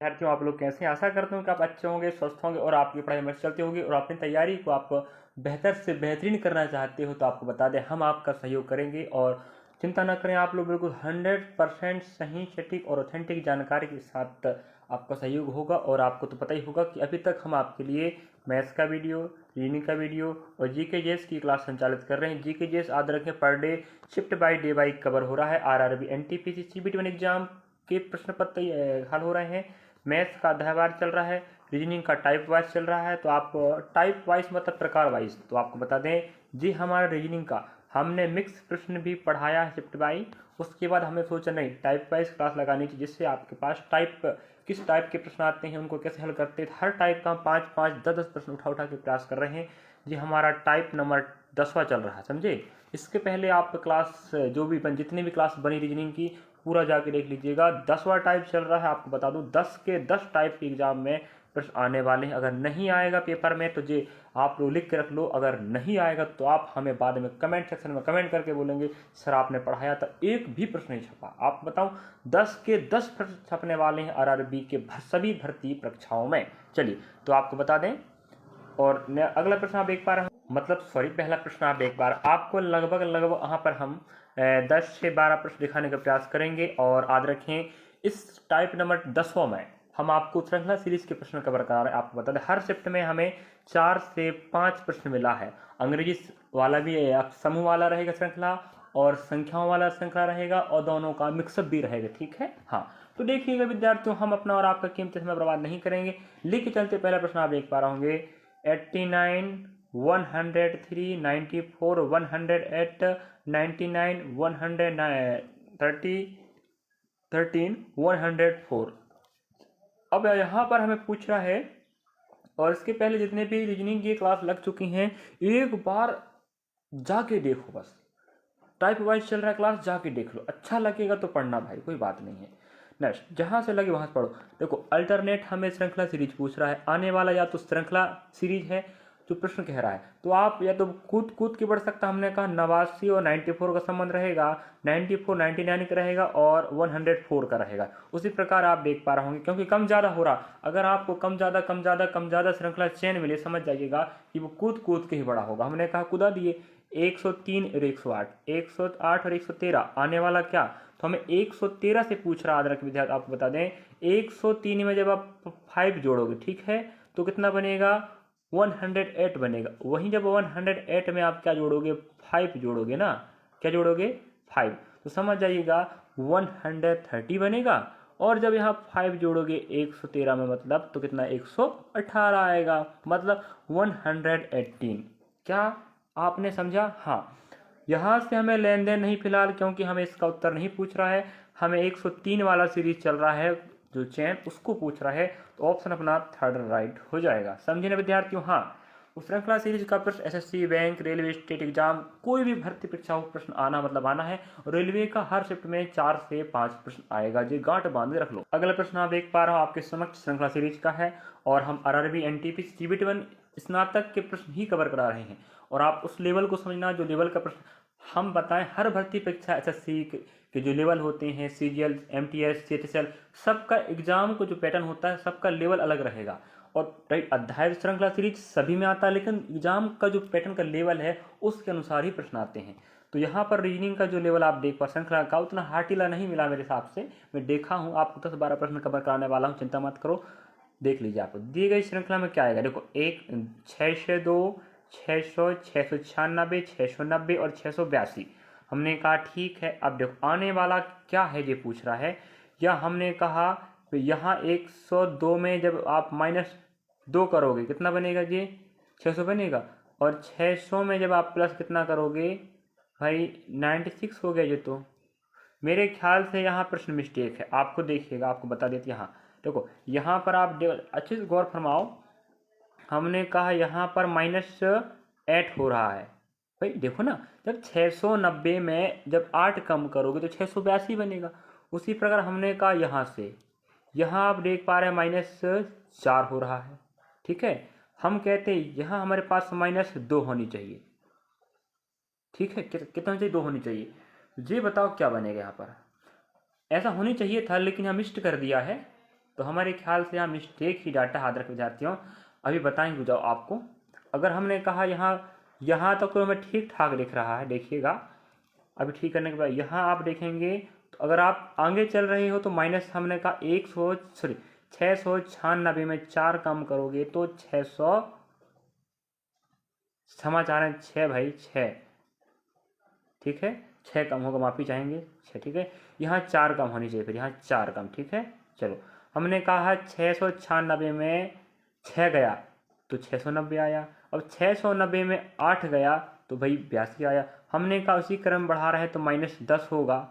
विद्यार्थियों, आप लोग कैसे हैं? आशा करता हूँ कि आप अच्छे होंगे, स्वस्थ होंगे और आपकी पढ़ाई मस्त चलती होगी और अपनी तैयारी को आप बेहतर से बेहतरीन करना चाहते हो तो आपको बता दें, हम आपका सहयोग करेंगे। और चिंता न करें, आप लोग बिल्कुल 100% सही, सटीक और ऑथेंटिक जानकारी के साथ आपका सहयोग होगा। और आपको तो पता ही होगा कि अभी तक हम आपके लिए मैथ्स का वीडियो, रीजनिंग का वीडियो और जीके जेएस की क्लास संचालित कर रहे हैं। जीके जेएस याद रखें, per day shift by day by cover हो रहा है। आरआरबी एनटीपीसी सीबीटी एग्जाम के प्रश्न पत्र हल हो रहे हैं। मैथ्स का अध्यायवार चल रहा है, रीजनिंग का टाइप वाइज चल रहा है। तो आप टाइप वाइज मतलब प्रकार वाइज, तो आपको बता दें जी, हमारा रीजनिंग का हमने मिक्स प्रश्न भी पढ़ाया है शिफ्ट बाई। उसके बाद हमें सोचा नहीं, टाइप वाइज क्लास लगानी चाहिए, जिससे आपके पास किस टाइप के प्रश्न आते हैं, उनको कैसे हल करते हैं। हर टाइप का हम 5-5, 10-10 प्रश्न उठा के प्रयास कर रहे हैं जी। हमारा टाइप नंबर 10वां चल रहा है, समझे। इसके पहले आप क्लास जो भी जितनी भी क्लास बनी रीजनिंग की पूरा जाके देख लीजिएगा। 10वां टाइप चल रहा है। आपको बता दूं 10 के 10 टाइप के एग्जाम में प्रश्न आने वाले हैं। अगर नहीं आएगा पेपर में तो जी आप लोग लिख के रख लो, अगर नहीं आएगा तो आप हमें बाद में कमेंट सेक्शन में कमेंट करके बोलेंगे सर आपने पढ़ाया था, एक भी प्रश्न नहीं छपा। आप बताऊं 10 के 10 प्रश्न छपने वाले हैं आरआरबी के सभी भर्ती परीक्षाओं में। चलिए तो आपको बता दें, और अगला प्रश्न आप देख पा रहे हैं, मतलब सॉरी पहला प्रश्न आप देख पा रहे हैं। आपको लगभग वहाँ पर हम 10 से 12 प्रश्न दिखाने का प्रयास करेंगे। और याद रखें, इस टाइप नंबर 10वां में हम आपको श्रृंखला सीरीज के प्रश्न कवर करा रहे हैं। आपको बता दें हर शिफ्ट में हमें 4 से 5 प्रश्न मिला है। अंग्रेजी वाला भी समूह वाला रहेगा श्रृंखला, और संख्याओं वाला श्रृंखला रहेगा, और दोनों का मिक्सअप भी रहेगा, ठीक है। हाँ तो देखिएगा विद्यार्थियों, हम अपना और आपका कीमती समय बर्बाद नहीं करेंगे। लिख के चलते पहला प्रश्न आप देख पा रहे होंगे, 89, 103, 94, 108, 99, 113, 104। अब यहाँ पर हमें पूछ रहा है, और इसके पहले जितने भी रीजनिंग की क्लास लग चुकी हैं एक बार जाके देखो, बस टाइप वाइज चल रहा है क्लास, जाके देख लो, अच्छा लगेगा तो पढ़ना भाई, कोई बात नहीं है। नेक्स्ट, जहां से लगे वहां से पढ़ो। देखो अल्टरनेट हमें श्रृंखला सीरीज पूछ रहा है, आने वाला या तो श्रृंखला सीरीज है जो प्रश्न कह रहा है, तो आप या तो कूद कूद के बढ़ सकता। हमने कहा 89 और 94 का संबंध रहेगा, 94 99 का रहेगा और 104 का रहेगा। उसी प्रकार आप देख पा रहे होंगे, क्योंकि कम ज्यादा हो रहा, अगर आपको कम ज्यादा श्रृंखला चेन मिले, समझ जाइएगा कि वो कूद कूद के ही बड़ा होगा। हमने कहा कूदा दिए 103 और 108, 108 और 113, आने वाला क्या, तो हमें 113 से पूछ रहा। आदरक विद्यार्थी आपको बता दें 103 में जब आप 5 जोड़ोगे, ठीक है, तो कितना बनेगा 108 बनेगा। वहीं जब 108 में आप क्या जोड़ोगे, 5 जोड़ोगे ना, क्या जोड़ोगे 5, तो समझ जाइएगा 130 बनेगा। और जब यहाँ 5 जोड़ोगे 113 में, मतलब तो कितना 118 आएगा, मतलब 118। क्या आपने समझा? हाँ, यहाँ से हमें लेन देन नहीं फिलहाल, क्योंकि हमें इसका उत्तर नहीं पूछ रहा है, हमें 103 वाला सीरीज चल रहा है जो चैन, उसको पूछ रहा है। तो ऑप्शन अपना थर्ड राइट हो जाएगा, समझे ना विद्यार्थियों। हाँ, उस श्रृंखला सीरीज का प्रश्न SSC, bank, railway, state exam, कोई भी भर्ती परीक्षा हो, प्रश्न आना मतलब आना है। रेलवे का हर शिफ्ट में 4 से 5 प्रश्न आएगा जी, गांठ बांधे रख लो। अगला प्रश्न आप देख पा रहे हो आपके समक्ष श्रृंखला सीरीज का है, और हम आरआरबी एनटीपीसी सीबीटी 1 स्नातक के प्रश्न ही कवर करा रहे हैं। और आप उस लेवल को समझना जो लेवल का प्रश्न हम बताएं। हर भर्ती परीक्षा एसएससी के जो लेवल होते हैं, सीजीएल, एमटीएस, सीएचएसएल, सबका एग्जाम को जो पैटर्न होता है, सबका लेवल अलग रहेगा। और अध्याय श्रृंखला सीरीज सभी में आता है, लेकिन एग्जाम का जो पैटर्न का लेवल है उसके अनुसार ही प्रश्न आते हैं। तो यहाँ पर रीजनिंग का जो लेवल आप देख पा, श्रृंखला का उतना हार्टिला नहीं मिला मेरे हिसाब से, मैं देखा हूँ। आपको 10-12 प्रश्न कवर कराने वाला हूँ, चिंता मत करो, देख लीजिए। आपको दी गई श्रृंखला में क्या आएगा, देखो 602, 600, 696, 690 और 682। हमने कहा ठीक है। अब देखो आने वाला क्या है ये पूछ रहा है, या हमने कहा तो यहाँ 102 में जब आप -2 करोगे कितना बनेगा जी, 600 बनेगा। और 600 में जब आप प्लस कितना करोगे भाई, 96 हो गया ये। तो मेरे ख्याल से यहाँ प्रश्न मिस्टेक है, आपको देखिएगा, आपको बता देते। यहाँ देखो, यहाँ पर आप अच्छे से गौर फरमाओ। हमने कहा यहाँ पर -8 हो रहा है भाई, देखो ना, जब 690 में जब 8 कम करोगे तो 682 बनेगा। उसी प्रकार हमने कहा यहाँ से, यहाँ आप देख पा रहे हैं -4 हो रहा है, ठीक है। हम कहते हैं यहाँ हमारे पास -2 होनी चाहिए, ठीक है। कितना होनी चाहिए, 2 होनी चाहिए। ये बताओ क्या बनेगा यहाँ पर, ऐसा होनी चाहिए था लेकिन हम मिस्ट कर दिया है। तो हमारे ख्याल से यहाँ मिस्टेक ही डाटा याद रख विद्यार्थियों। अभी बताएंगे जाओ आपको। अगर हमने कहा यहाँ तक तो हमें ठीक ठाक दिख रहा है, देखिएगा। अभी ठीक करने के बाद यहाँ आप देखेंगे तो अगर आप आगे चल रहे हो तो माइनस हमने कहा 696 में 4 कम करोगे तो 600, समाचार है 6 भाई 6, ठीक है। 6 कम होगा, माफी चाहेंगे 6, ठीक है। यहाँ 4 कम होनी चाहिए, फिर यहाँ 4 कम, ठीक है। चलो हमने कहा 696 में 6 गया तो 690 आया। अब 690 में 8 गया तो भाई 82 आया। हमने कहा उसी क्रम बढ़ा रहे हैं तो -10 होगा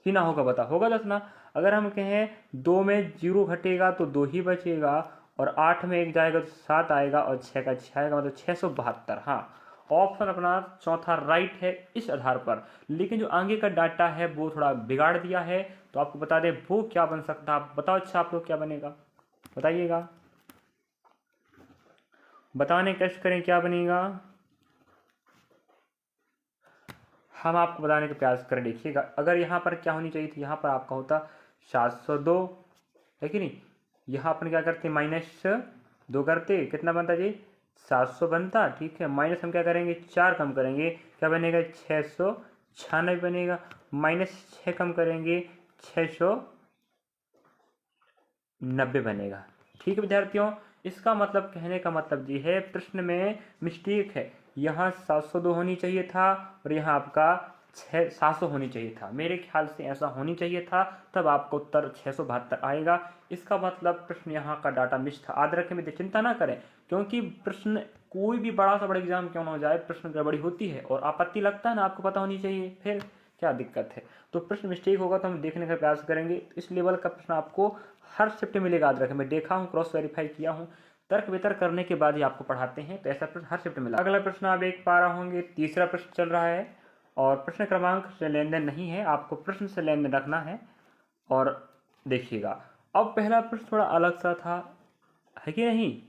कि ना होगा, बता होगा 10 ना। अगर हम कहें 2 में 0 घटेगा तो 2 ही बचेगा, और 8 में 1 जाएगा तो 7 आएगा, और 6 का 6 आएगा, मतलब 672। हाँ, ऑप्शन अपना चौथा राइट है इस आधार पर। लेकिन जो आगे का डाटा है वो थोड़ा बिगाड़ दिया है, तो आपको बता दें वो क्या बन सकता है। आप बताओ, अच्छा आप लोग क्या बनेगा बताइएगा, बताने कष्ट करें क्या बनेगा, हम आपको बताने का प्रयास करें। देखिएगा, अगर यहाँ पर क्या होनी चाहिए थी, यहाँ पर आपका होता 702, है कि नहीं। यहाँ अपन क्या करते, -2 करते, कितना बनता जी 700 बनता, ठीक है। माइनस हम क्या करेंगे 4 कम करेंगे, क्या बनेगा 696 बनेगा। -6 कम करेंगे 690 बनेगा, ठीक है विद्यार्थियों। इसका मतलब, कहने का मतलब ये है प्रश्न में मिस्टेक है। यहाँ 702 होनी चाहिए था और यहाँ आपका 700 होनी चाहिए था। मेरे ख्याल से ऐसा होनी चाहिए था, तब आपका उत्तर 672 आएगा। इसका मतलब प्रश्न यहाँ का डाटा मिस था। याद रखें मित्र, चिंता ना करें, क्योंकि प्रश्न कोई भी बड़ा सा बड़ा एग्जाम क्यों ना हो जाए, प्रश्न गड़बड़ी होती है और आपत्ति लगता है ना, आपको पता होनी चाहिए, फिर क्या दिक्कत है। तो प्रश्न मिस्टेक होगा तो हम देखने का प्रयास करेंगे। इस लेवल का प्रश्न आपको हर शिफ्ट मिलेगा, याद रखें। मैं देखा हूँ, क्रॉस वेरीफाई किया हूँ, तर्क वितर्क करने के बाद ही आपको पढ़ाते हैं, तो ऐसा प्रश्न हर शिफ्ट मिला। अगला प्रश्न आप देख पा रहे होंगे, तीसरा प्रश्न चल रहा है और प्रश्न क्रमांक से लेन देन नहीं है, आपको प्रश्न से लेन देन रखना है। और देखिएगा, अब पहला प्रश्न थोड़ा अलग सा था, है कि नहीं,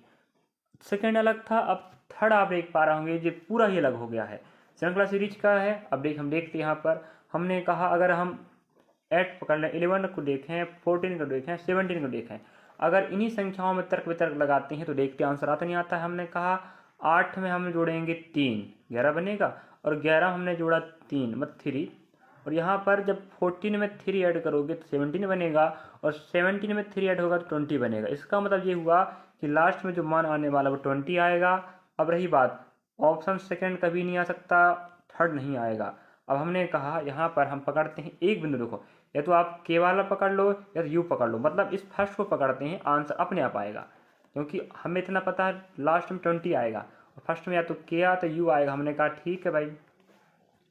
सेकेंड अलग था, अब थर्ड आप देख पा रहे होंगे ये पूरा ही अलग हो गया है। श्रृंखला सीरीज का है। अब हम देखते हैं यहाँ पर हमने कहा अगर हम 8 पकड़ लें, 11 को देखें, 14 को देखें, 17 को देखें, अगर इन्हीं संख्याओं में तर्क वितर्क लगाते हैं तो देखते आंसर आता नहीं आता है। हमने कहा 8 में हम जोड़ेंगे 3, 11 बनेगा, और 11 हमने जोड़ा 3 मतलब 3, और यहाँ पर जब 14 में 3 ऐड करोगे तो 17 बनेगा, और 17 में 3 ऐड होगा तो 20 बनेगा। इसका मतलब ये हुआ कि लास्ट में जो मान आने वाला वो 20 आएगा। अब रही बात, ऑप्शन सेकेंड कभी नहीं आ सकता, थर्ड नहीं आएगा। अब हमने कहा यहाँ पर हम पकड़ते हैं एक बिंदु, देखो या तो आप के वाला पकड़ लो या तो यू पकड़ लो, मतलब इस फर्स्ट को पकड़ते हैं, आंसर अपने आप आएगा, क्योंकि हमें इतना पता है लास्ट में 20 आएगा, और फर्स्ट में या तो के या तो यू आएगा। हमने कहा ठीक है भाई,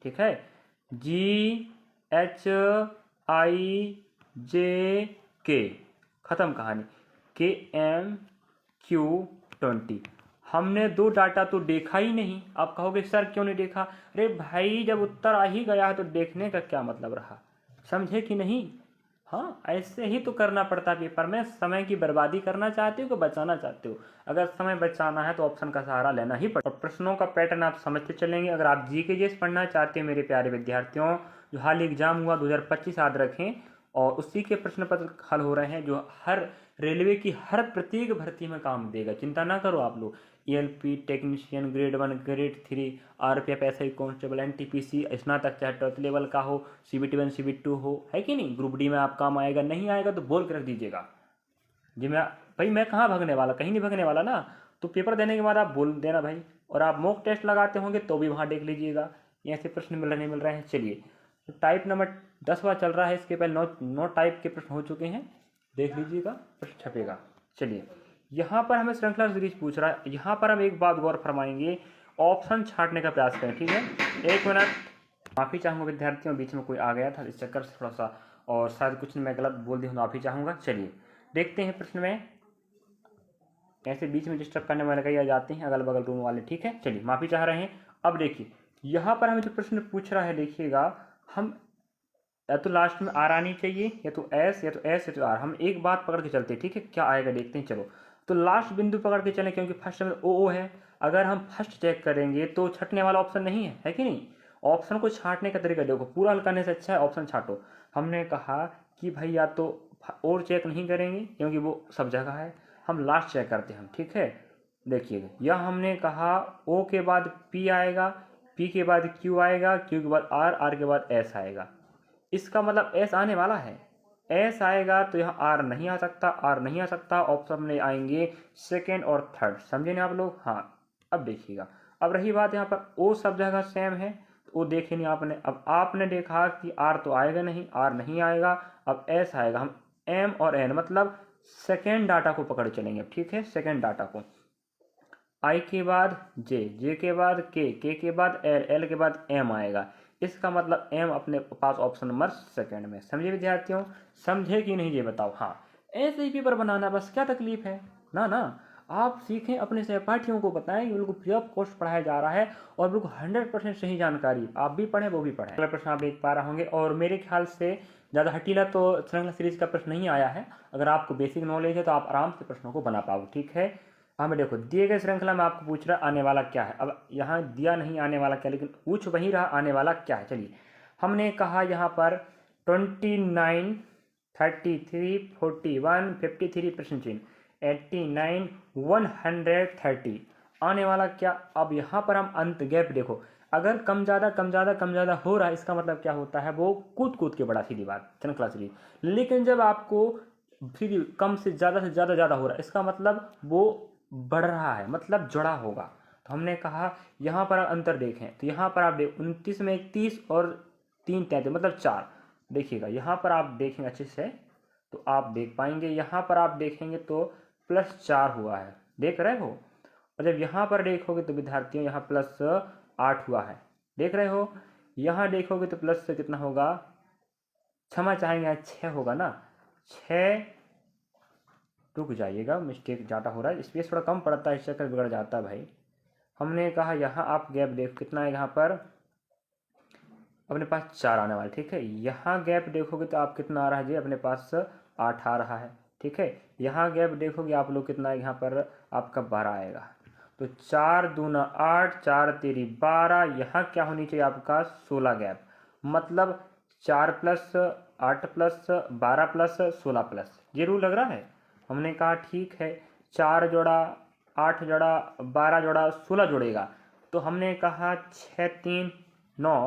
ठीक है, GHIJK, खत्म कहानी, KMQ20। हमने 2 डाटा तो देखा ही नहीं। आप कहोगे सर क्यों नहीं देखा, अरे भाई जब उत्तर आ ही गया है तो देखने का क्या मतलब रहा, समझे कि नहीं। हाँ, ऐसे ही तो करना पड़ता है पेपर में। समय की बर्बादी करना चाहते हो कि बचाना चाहते हो, अगर समय बचाना है तो ऑप्शन का सहारा लेना ही पड़ता है। प्रश्नों का पैटर्न आप समझते चलेंगे। अगर आप GKGS पढ़ना चाहते हैं मेरे प्यारे विद्यार्थियों, जो हाल एग्जाम हुआ 2025 याद रखें, और उसी के प्रश्न पत्र हल हो रहे हैं, जो हर रेलवे की हर प्रत्येक भर्ती में काम देगा, चिंता ना करो आप लोग। ELP technician grade 1 grade 3, RPF SI constable, NTPC स्नातक चाहे 12th लेवल का हो, CBT 1 CBT 2 हो, है कि नहीं, ग्रुप डी में आप काम आएगा। नहीं आएगा तो बोल कर रख दीजिएगा जी, मैं कहाँ भागने वाला, कहीं नहीं भागने वाला ना। तो पेपर देने के बाद आप बोल देना भाई, और आप मॉक टेस्ट लगाते होंगे तो भी वहाँ देख लीजिएगा, ऐसे प्रश्न मिल रहे नहीं मिल रहे हैं। चलिए, तो टाइप नंबर 10वां चल रहा है, इसके पहले 9 टाइप के प्रश्न हो चुके हैं, देख लीजिएगा, प्रश्न छपेगा। चलिए, यहाँ पर हमें श्रृंखला सीरीज पूछ रहा है। यहाँ पर हम एक बात गौर फरमाएंगे, ऑप्शन छांटने का प्रयास करें, ठीक है। 1 मिनट, माफ़ी चाहूँगा विद्यार्थियों, बीच में कोई आ गया था, इस चक्कर से थोड़ा सा, और शायद कुछ मैं गलत बोल दी हूँ, माफ़ी चाहूँगा। चलिए देखते हैं प्रश्न में, ऐसे बीच में डिस्टर्ब करने वाले कई आ जाते हैं, अगल बगल रूम वाले, ठीक है। चलिए, माफ़ी चाह रहे हैं। अब देखिए, यहाँ पर हमें जो प्रश्न पूछ रहा है, देखिएगा, हम या तो लास्ट में आर आनी चाहिए, या तो एस, या तो एस, या तो आर। हम एक बात पकड़ के चलते हैं, ठीक है, क्या आएगा देखते हैं। चलो, तो लास्ट बिंदु पकड़ के चलें, क्योंकि फर्स्ट में ओ है। अगर हम फर्स्ट चेक करेंगे तो छटने वाला ऑप्शन नहीं है कि नहीं। ऑप्शन को छांटने का तरीका देखो, पूरा हल करने से अच्छा है ऑप्शन छांटो। हमने कहा कि भाई या तो और चेक नहीं करेंगे क्योंकि वो सब जगह है, हम लास्ट चेक करते हैं हम, ठीक है। देखिएगा यह हमने कहा ओ के बाद पी आएगा, पी के बाद क्यू आएगा, क्यू के बाद आर, आर के बाद एस आएगा। इसका मतलब एस आने वाला है, एस आएगा तो यहाँ आर नहीं आ सकता, आर नहीं आ सकता, ऑप्शन में आएंगे सेकेंड और थर्ड। समझे ना आप लोग? हाँ। अब देखिएगा, अब रही बात यहाँ पर ओ सब जगह सेम है, तो वो देखे नहीं आपने। अब आपने देखा कि आर तो आएगा नहीं, आर नहीं आएगा, अब एस आएगा। हम एम और एन मतलब सेकेंड डाटा को पकड़ चलेंगे, ठीक है, सेकेंड डाटा को। आई के बाद जे, जे के बाद के के बाद एल, एल के बाद एम आएगा। इसका मतलब एम अपने पास ऑप्शन नंबर सेकेंड में। समझे विद्यार्थियों? समझे कि नहीं ये बताओ। हाँ, ऐसे ही पेपर बनाना, बस क्या तकलीफ है ना। ना आप सीखें, अपने सहपाठियों को बताएं कि बिल्कुल फ्री ऑफ कॉस्ट पढ़ाया जा रहा है और बिल्कुल 100% सही जानकारी, आप भी पढ़ें वो भी पढ़ें। अगला प्रश्न आप देख पा रहे होंगे, और मेरे ख्याल से ज़्यादा हटीला तो श्रृंखला सीरीज का प्रश्न नहीं आया है। अगर आपको बेसिक नॉलेज है तो आप आराम से प्रश्नों को बना पाओ, ठीक है। हमें देखो दिए गए श्रृंखला में आपको पूछ रहा आने वाला क्या है। अब यहाँ दिया नहीं आने वाला क्या, लेकिन पूछ वही रहा आने वाला क्या है। चलिए, हमने कहा यहाँ पर 29, 33, 41, 53 प्रश्न चिन्ह, 89, 130 आने वाला क्या। अब यहाँ पर हम अंत गैप देखो, अगर कम ज़्यादा कम ज़्यादा कम ज़्यादा हो रहा है, इसका मतलब क्या होता है, वो कूद कूद के बढ़ा, सीधी बात, श्रृंखला सीरीज। लेकिन जब आपको सीधी कम से ज़्यादा ज़्यादा हो रहा है, इसका मतलब वो बढ़ रहा है, मतलब जुड़ा होगा। तो हमने कहा यहाँ पर आप अंतर देखें, तो यहाँ पर आप 29 में 30 और 3 33 मतलब 4। देखिएगा यहाँ पर आप देखेंगे अच्छे से तो आप देख पाएंगे, यहाँ पर आप देखेंगे तो +4 हुआ है, देख रहे हो। और जब यहाँ पर देखोगे तो विद्यार्थियों यहाँ +8 हुआ है, देख रहे हो। यहाँ देखोगे तो प्लस से कितना होगा, क्षमा चाहेंगे 6 होगा ना, 6। रुक जाइएगा, मिस्टेक ज़्यादा हो रहा है, स्पेस थोड़ा कम पड़ता है, इस चक्कर बिगड़ जाता है भाई। हमने कहा यहाँ आप गैप देखो कितना है, यहाँ पर अपने पास 4 आने वाला, ठीक है। यहाँ गैप देखोगे तो आप कितना आ रहा है जी, अपने पास 8 आ रहा है, ठीक है। यहाँ गैप देखोगे आप लोग कितना है, यहाँ पर आपका 12 आएगा। तो 4 दूना 8, 4 तेरी 12, यहाँ क्या होनी चाहिए आपका 16 गैप, मतलब 4 + 8 + 12 + 16 प्लस, ये रूल लग रहा है। हमने कहा ठीक है, 4 जोड़ा 8 जोड़ा 12 जोड़ा 16 जोड़ेगा, तो हमने कहा 6 3 9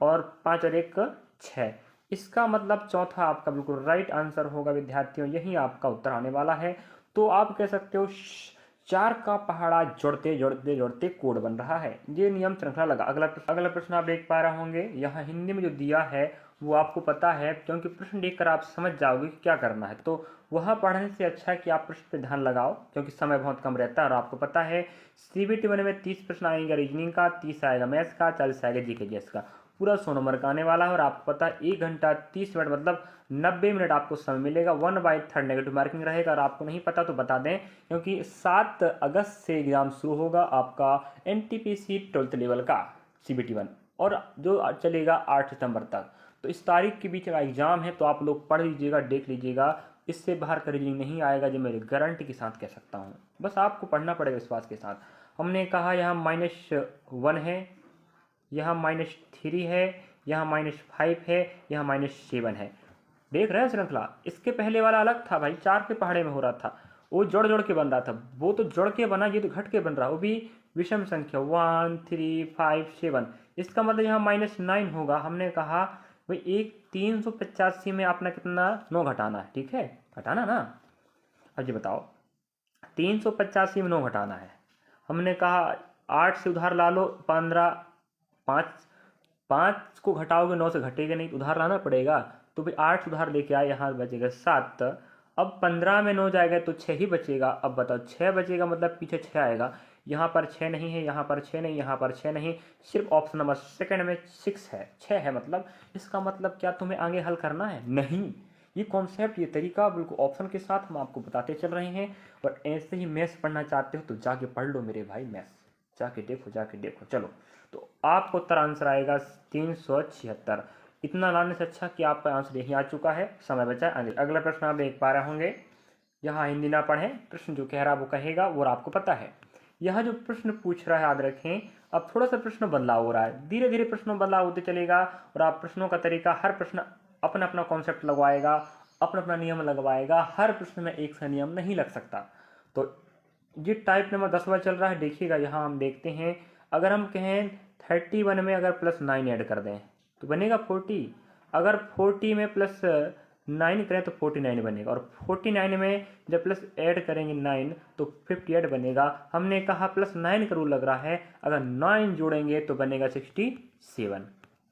और 5 और 1 6। इसका मतलब चौथा आपका बिल्कुल राइट आंसर होगा विद्यार्थियों, यही आपका उत्तर आने वाला है। तो आप कह सकते हो 4 का पहाड़ा जोड़ते जोड़ते जोड़ते कोड बन रहा है, ये नियम श्रृंखला लगा। अगला प्रश्न आप देख पा रहे होंगे, यहाँ हिंदी में जो दिया है वो आपको पता है, क्योंकि प्रश्न देखकर आप समझ जाओगे कि क्या करना है। तो वह पढ़ने से अच्छा है कि आप प्रश्न पर ध्यान लगाओ, क्योंकि समय बहुत कम रहता है। और आपको पता है CBT 1 में 30 प्रश्न आएंगे रीजनिंग का, 30 आएगा मैथ्स का, 40 आएगा जीके जीएस का, पूरा 100 नंबर का आने वाला है। और आपको पता है 1 घंटा 30 मिनट मतलब 90 मिनट आपको समय मिलेगा। 1/3 नेगेटिव मार्किंग रहेगा। और आपको नहीं पता तो बता दें, क्योंकि 7 अगस्त से एग्जाम शुरू होगा आपका NTPC 12th लेवल का CBT 1, और जो चलेगा 8 सितंबर तक। तो इस तारीख के बीच का एग्जाम है, तो आप लोग पढ़ लीजिएगा, देख लीजिएगा, इससे बाहर का रीजनिंग नहीं आएगा, जो मेरे गारंटी के साथ कह सकता हूँ। बस आपको पढ़ना पड़ेगा विश्वास के साथ। हमने कहा यहाँ -1 है, यहाँ -3 है, यहाँ -5 है, यहाँ -7 है। देख रहे हैं श्रृंखला, इसके पहले वाला अलग था भाई, 4 के पहाड़े में हो रहा था, वो जोड़ जोड़ के बन रहा था, वो तो जोड़ के बना, ये तो घट के बन रहा, वो भी विषम संख्या 1 3 5 7। इसका मतलब यहाँ -9 होगा। हमने कहा भाई 385 में अपना कितना 9 घटाना है, ठीक है, घटाना ना। अब ये बताओ 385 में 9 घटाना है। हमने कहा 8 से उधार ला लो, 15, 5 को घटाओगे 9 से घटेगा नहीं, तो उधार लाना पड़ेगा। तो भाई 8 उधार लेके आए, यहाँ बचेगा 7। अब 15 में 9 जाएगा तो 6 ही बचेगा। अब बताओ 6 बचेगा मतलब पीछे 6 आएगा, यहाँ पर 6 नहीं है, यहाँ पर 6 नहीं, यहाँ पर 6 नहीं, सिर्फ ऑप्शन नंबर सेकंड में 6 है, 6 है। मतलब इसका मतलब क्या तुम्हें आगे हल करना है? नहीं, ये कॉन्सेप्ट, ये तरीका बिल्कुल ऑप्शन के साथ हम आपको बताते चल रहे हैं। और ऐसे ही मैथ्स पढ़ना चाहते हो तो जाके पढ़ लो मेरे भाई, मैथ्स जाके देखो। चलो, तो आपको उत्तर आंसर आएगा 376। इतना लाने से अच्छा कि आपका आंसर यही आ चुका है, समय बचा है आगे। अगला प्रश्न आप देख पा रहे होंगे, यहाँ हिंदी ना पढ़ें, प्रश्न जो कह रहा है वो कहेगा, वो आपको पता है। यहाँ जो प्रश्न पूछ रहा है याद रखें, अब थोड़ा सा प्रश्न बदलाव हो रहा है, धीरे धीरे प्रश्नों बदलाव होते चलेगा। और आप प्रश्नों का तरीका, हर प्रश्न अपना अपना कॉन्सेप्ट लगवाएगा, अपना अपना नियम लगवाएगा, हर प्रश्न में एक सा नियम नहीं लग सकता। तो ये टाइप नंबर 10वां चल रहा है, देखिएगा यहाँ हम देखते हैं। अगर हम कहें 31 में अगर +9 ऐड कर दें तो बनेगा 40, अगर 40 में +9 करें तो 49 बनेगा, और 49 में जब प्लस ऐड करेंगे 9 तो 58 बनेगा। हमने कहा +9 का रूल लग रहा है, अगर 9 जोड़ेंगे तो बनेगा 67।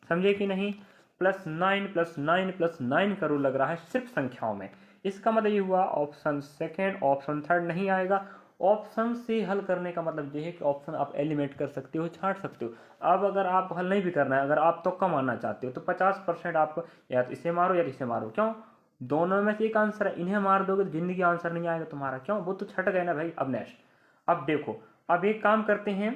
समझे कि नहीं? +9 का रूल लग रहा है सिर्फ संख्याओं में। इसका मतलब ये हुआ ऑप्शन सेकेंड, ऑप्शन थर्ड नहीं आएगा। ऑप्शन से हल करने का मतलब ये है कि ऑप्शन आप एलिमिनेट कर सकते हो, छांट सकते हो। अब अगर आप हल नहीं भी करना है, अगर आप तो कम आना चाहते हो तो 50% आप या तो इसे मारो या इसे मारो। क्यों? दोनों में से एक आंसर है, इन्हें मार दोगे तो जिंदगी आंसर नहीं आएगा तुम्हारा। क्यों? वो तो छट गए ना भाई। अब नेक्स्ट, अब देखो, अब एक काम करते हैं,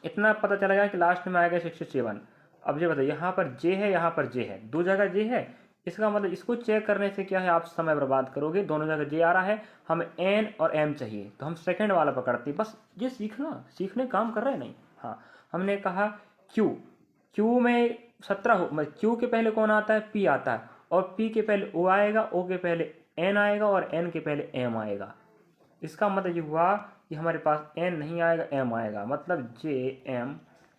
इतना पता चला गया कि लास्ट में आएगा 67। अब ये बताइए, यहाँ पर जे है, यहाँ पर जे है, दो जगह जे है। इसका मतलब इसको चेक करने से क्या है, आप समय बर्बाद करोगे। दोनों जगह जे आ रहा है, हमें एन और एम चाहिए तो हम सेकंड वाला पकड़ते। बस ये सीखने काम कर रहे हैं नहीं। हाँ, हमने कहा क्यू में 17 हो, क्यू के पहले कौन आता है? पी आता है, और पी के पहले ओ आएगा, ओ के पहले एन आएगा, और एन के पहले एम आएगा। इसका मतलब ये हुआ कि हमारे पास एन नहीं आएगा, एम आएगा, मतलब जे एम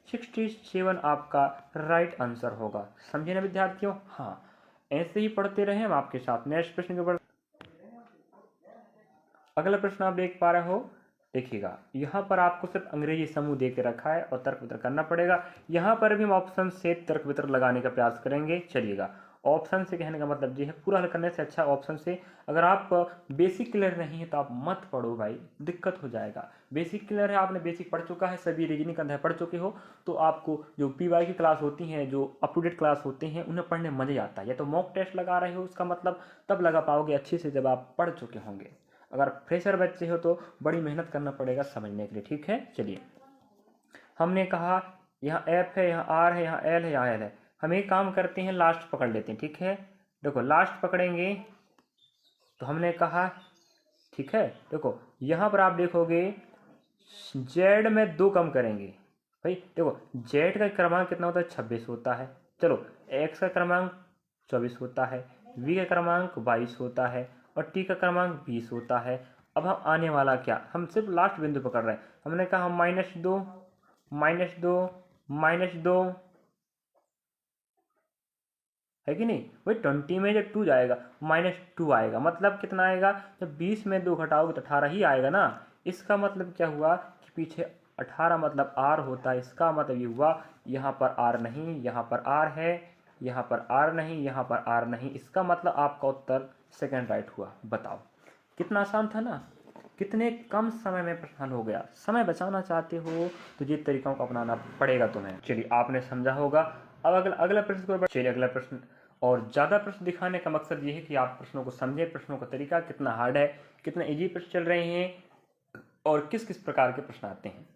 67 आपका राइट आंसर होगा। समझे ना विद्यार्थियों? हाँ, ऐसे ही पढ़ते रहे हम आपके साथ। नेक्स्ट प्रश्न के ऊपर, अगला प्रश्न आप देख पा रहे हो, देखिएगा यहाँ पर आपको सिर्फ अंग्रेजी समूह दे के रखा है और तर्क वितर्क करना पड़ेगा। यहाँ पर भी हम ऑप्शन से तर्क वितर्क लगाने का प्रयास करेंगे। चलिएगा, ऑप्शन से कहने का मतलब ये है, पूरा हल करने से अच्छा ऑप्शन से। अगर आप बेसिक क्लियर नहीं है तो आप मत पढ़ो भाई, दिक्कत हो जाएगा। बेसिक क्लियर है, आपने बेसिक पढ़ चुका है, सभी रीजनिंग का अध्याय पढ़ चुके हो, तो आपको जो PY की क्लास होती हैं, जो अप टू डेट क्लास होते हैं, उन्हें पढ़ने मजे आता है। या तो मॉक टेस्ट लगा रहे हो, उसका मतलब तब लगा पाओगे अच्छे से जब आप पढ़ चुके होंगे। अगर फ्रेशर बच्चे हो तो बड़ी मेहनत करना पड़ेगा समझने के लिए। ठीक है, चलिए, हमने कहा यहाँ एफ है, यहाँ आर है, यहाँ एल है, यहाँ एल है। हम एक काम करते हैं, लास्ट पकड़ लेते हैं। ठीक है, देखो लास्ट पकड़ेंगे तो हमने कहा, ठीक है, देखो यहाँ पर आप देखोगे जेड में 2 कम करेंगे भाई। देखो जेड का क्रमांक कितना होता है? 26 होता है। चलो, एक्स का क्रमांक 24 होता है, वी का क्रमांक 22 होता है, और टी का क्रमांक 20 होता है। अब हम आने वाला क्या, हम सिर्फ लास्ट बिंदु पकड़ रहे हैं। हमने कहा -2 -2 -2 है कि नहीं? वही 20 में जब 2 जाएगा -2 आएगा, मतलब कितना आएगा? जब 20 में 2 घटाओगे तो 18 ही आएगा ना। इसका मतलब क्या हुआ कि पीछे 18 मतलब आर होता है। इसका मतलब ये हुआ यहाँ पर आर नहीं, यहाँ पर आर है, यहाँ पर आर नहीं, यहाँ पर आर नहीं। इसका मतलब आपका उत्तर सेकंड राइट हुआ। बताओ, कितना आसान था ना, कितने कम समय में प्रश्न हल हो गया। समय बचाना चाहते हो तो ये तरीकों को अपनाना पड़ेगा तुम्हें। चलिए, आपने समझा होगा। अब अगला प्रश्न, चलिए अगला प्रश्न। और ज़्यादा प्रश्न दिखाने का मकसद ये है कि आप प्रश्नों को समझें, प्रश्नों का तरीका कितना हार्ड है, कितने इजी प्रश्न चल रहे हैं, और किस किस प्रकार के प्रश्न आते हैं।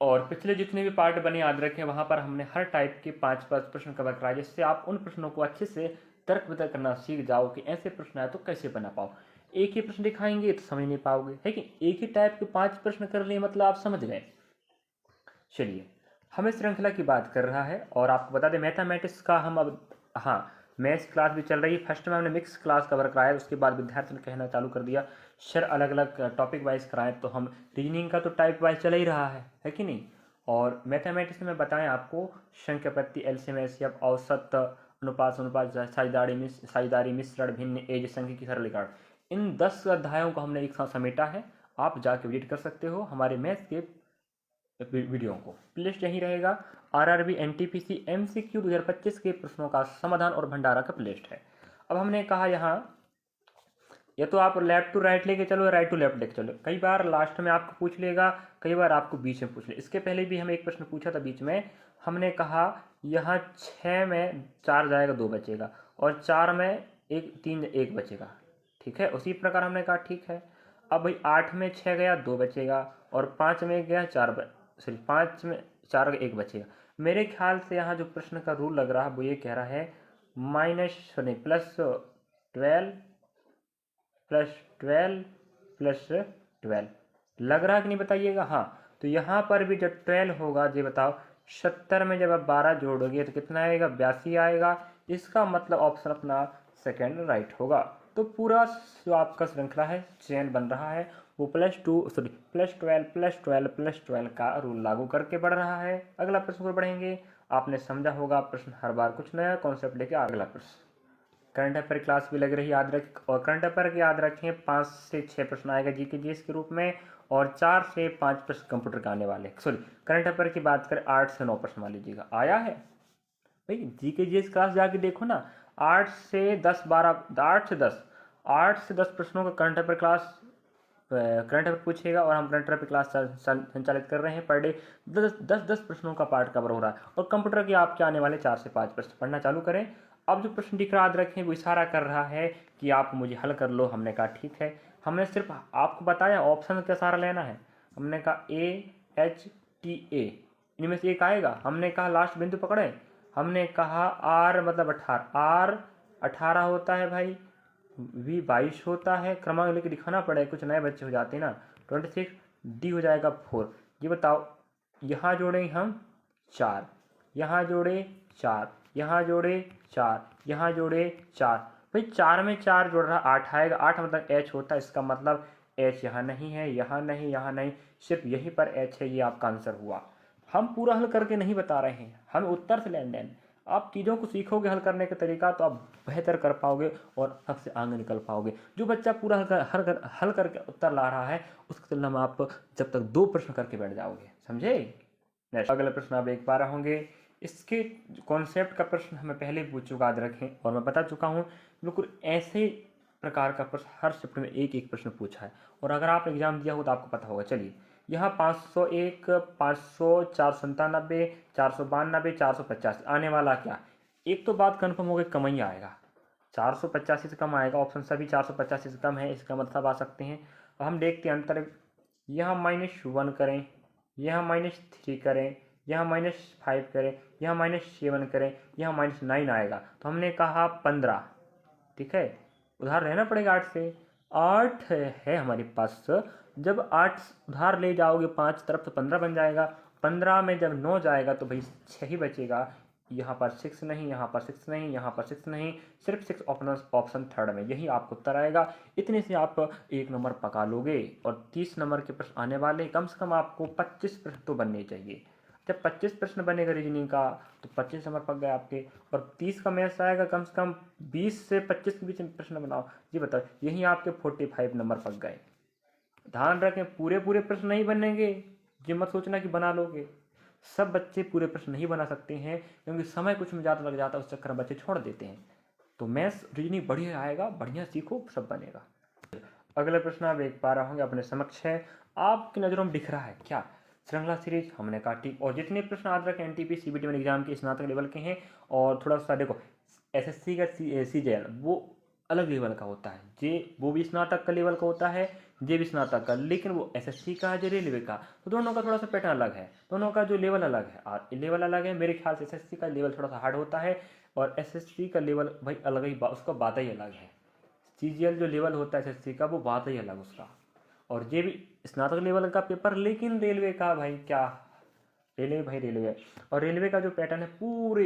और पिछले जितने भी पार्ट बने याद रखें, वहाँ पर हमने हर टाइप के 5-5 प्रश्न कवर कराए, जिससे आप उन प्रश्नों को अच्छे से तर्क वितर्क करना सीख जाओ कि ऐसे प्रश्न आए तो कैसे बना पाओ। एक ही प्रश्न दिखाएंगे तो समझ नहीं पाओगे, है कि एक ही टाइप के 5 प्रश्न कर लिए मतलब आप समझ गए। चलिए, हमें श्रृंखला की बात कर रहा है, और आपको बता दें मैथमेटिक्स का हम अब, हाँ, मैथ्स क्लास भी चल रही है। फर्स्ट में हमने मिक्स क्लास कवर कराया, उसके बाद विद्यार्थियों ने कहना चालू कर दिया सर अलग अलग टॉपिक वाइज कराएं, तो हम रीजनिंग का तो टाइप वाइज चल ही रहा है कि नहीं। और मैथमेटिक्स में बताएं आपको संख्यापत्ति, एलसीएम, एलसीएम, औसत, अनुपात, साझेदारी, मिश्रण, भिन्न, एज, सांख्यिकी, सरलीकरण, इन 10 अध्यायों को हमने एक साथ समेटा है। आप जाके विजिट कर सकते हो हमारे मैथ्स के वीडियो को। प्लेलिस्ट यहीं रहेगा। आरआरबी, एनटीपीसी, एमसीक्यू 2025 के प्रश्नों का समाधान और भंडारा का प्लेलिस्ट है। अब हमने कहा यहाँ, या तो आप लेफ्ट टू राइट लेके चलो, राइट टू लेफ्ट लेके चलो। कई बार लास्ट में आपको पूछ लेगा, कई बार आपको बीच में पूछ ले। इसके पहले भी हम एक प्रश्न पूछा था बीच में, हमने कहा यहाँ 6 में 4 जाएगा 2 बचेगा, और 4 में 3 1 बचेगा। ठीक है, उसी प्रकार हमने कहा ठीक है। अब भाई 8 में 6 गया 2 बचेगा, और 5 में गया 5 में 4 1 बचेगा। मेरे ख्याल से यहाँ जो प्रश्न का रूल लग रहा है वो ये कह रहा है +12 लग रहा है कि नहीं, बताइएगा। हाँ, तो यहाँ पर भी जब 12 होगा, ये बताओ 70 में जब आप 12 जोड़ोगे तो कितना आएगा? 82 आएगा। इसका मतलब ऑप्शन अपना सेकेंड राइट होगा। तो पूरा जो आपका श्रृंखला है चेन बन रहा है वो +12 का रूल लागू करके बढ़ रहा है। अगला प्रश्न पर बढ़ेंगे। आपने समझा होगा प्रश्न हर बार कुछ नया कॉन्सेप्ट लेके अगला प्रश्न। करंट अफेयर क्लास भी लग रही याद रख, और करंट अफेयर के याद रखें 5 से 6 प्रश्न आएगा जीके जीएस के रूप में, और 4 से 5 प्रश्न कंप्यूटर के आने वाले। सॉरी, करंट अफेयर की बात करें 8 से 9 प्रश्न मान लीजिएगा। आया है भाई, जीके जीएस क्लास जाके देखो ना, 8 से 10 प्रश्नों का करंट अफेयर पूछेगा, और हम करंट अफेयर क्लास संचालित कर रहे हैं। पर डे 10 प्रश्नों का पार्ट कवर हो रहा है, और कंप्यूटर के आपके आने वाले 4 से 5 प्रश्न पढ़ना चालू करें। अब जो प्रश्न दिख रहा याद रखें वो इशारा कर रहा है कि आप मुझे हल कर लो। हमने कहा ठीक है, हमने सिर्फ आपको बताया ऑप्शन का सहारा लेना है। हमने कहा AHTA, इनमें से एक आएगा। हमने कहा लास्ट बिंदु पकड़े, हमने कहा R मतलब 18, R 18 होता है भाई, V 22 होता है। क्रमांक लेके दिखाना पड़ेगा, कुछ नए बच्चे हो जाते हैं ना। 26, D हो जाएगा 4। ये बताओ, यहाँ जोड़े हम 4, यहाँ जोड़े 4, यहाँ जोड़े 4, यहाँ जोड़े 4। भाई 4 में 4 जोड़ रहा 8 आएगा। 8 मतलब H होता है, इसका मतलब H यहाँ नहीं है, यहाँ नहीं, यहाँ नहीं, सिर्फ यहीं पर H है। ये आपका आंसर हुआ। हम पूरा हल करके नहीं बता रहे हैं, हम उत्तर से लेन देन। आप चीज़ों को सीखोगे हल करने का तरीका तो आप बेहतर कर पाओगे और सबसे आगे निकल पाओगे। जो बच्चा पूरा हल करके उत्तर ला रहा है उसकी तुलना में आप जब तक 2 प्रश्न करके बैठ जाओगे, समझे। नेक्स्ट अगला प्रश्न आप देख पा रहे होंगे। इसके कॉन्सेप्ट का प्रश्न हमें पहले पूछ चुका, याद रखें, और मैं बता चुका हूँ। बिल्कुल ऐसे प्रकार का प्रश्न हर शिफ्ट में एक प्रश्न पूछा है, और अगर आप एग्जाम दिया हो तो आपको पता होगा। चलिए, यहाँ 501, 500, 497, 492, 485 आने वाला क्या। एक तो बात कन्फर्म हो गई, कम ही आएगा। 485 से कम आएगा, ऑप्शन सभी 485 से कम है, इसका मतलब आ सकते हैं। अब हम देखते हैं अंतर। यहाँ -1 करें, यहाँ -3 करें, यहाँ -5 करें, यहाँ -7 करें, यहाँ -9 आएगा। तो हमने कहा 15, ठीक है। उधार रहना पड़ेगा 8 से। 8 है हमारे पास। जब 8 उधार ले जाओगे 5 तरफ तो 15 बन जाएगा। 15 में जब 9 जाएगा तो भाई 6 ही बचेगा। यहाँ पर 6 नहीं, यहाँ पर 6 नहीं, यहाँ पर 6 नहीं, सिर्फ 6 ऑप्शन थर्ड में, यही आपको उत्तर आएगा। इतने से आप 1 नंबर पका लोगे, और 30 नंबर के प्रश्न आने वाले। कम से कम आपको 25 प्रश्न तो बनने चाहिए। जब 25 प्रश्न बनेगा रीजनिंग का तो 25 नंबर पक गए आपके। और 30 का मैथ्स आएगा, कम से कम 20 से 25 के बीच में प्रश्न बनाओ। जी बताओ, यही आपके 45 नंबर पक गए। ध्यान रखें, पूरे प्रश्न नहीं बनेंगे। ये मत सोचना कि बना लोगे। सब बच्चे पूरे प्रश्न नहीं बना सकते हैं, क्योंकि समय कुछ में ज़्यादा लग जाता है, उस चक्कर में बच्चे छोड़ देते हैं। तो मैथ्स रीजनिंग बढ़िया आएगा, बढ़िया सीखो, सब बनेगा। अगला प्रश्न आप देख पा रहे होंगे अपने समक्ष है, आपकी नज़रों में दिख रहा है क्या। श्रृंखला सीरीज हमने काटी, और जितने प्रश्न आज तक एनटीपी सीबीटी में एग्जाम के स्नातक लेवल के हैं, और थोड़ा सा देखो एसएससी का सीजेएल वो अलग लेवल का होता है, जे वो भी स्नातक का लेवल का होता है, जे भी स्नातक का, लेकिन वो एसएससी का है, जो रेलवे का, तो दोनों का थोड़ा सा पैटर्न अलग है, दोनों का जो लेवल अलग है, लेवल अलग है। मेरे ख्याल से एसएससी का लेवल थोड़ा सा हार्ड होता है, और एसएससी का लेवल भाई अलग ही, उसका बात ही अलग है। सीजीएल जो लेवल होता है एसएससी का, वो बात ही अलग उसका। और ये भी स्नातक लेवल का पेपर, लेकिन रेलवे का भाई क्या, रेलवे भाई रेलवे। और रेलवे का जो पैटर्न है पूरे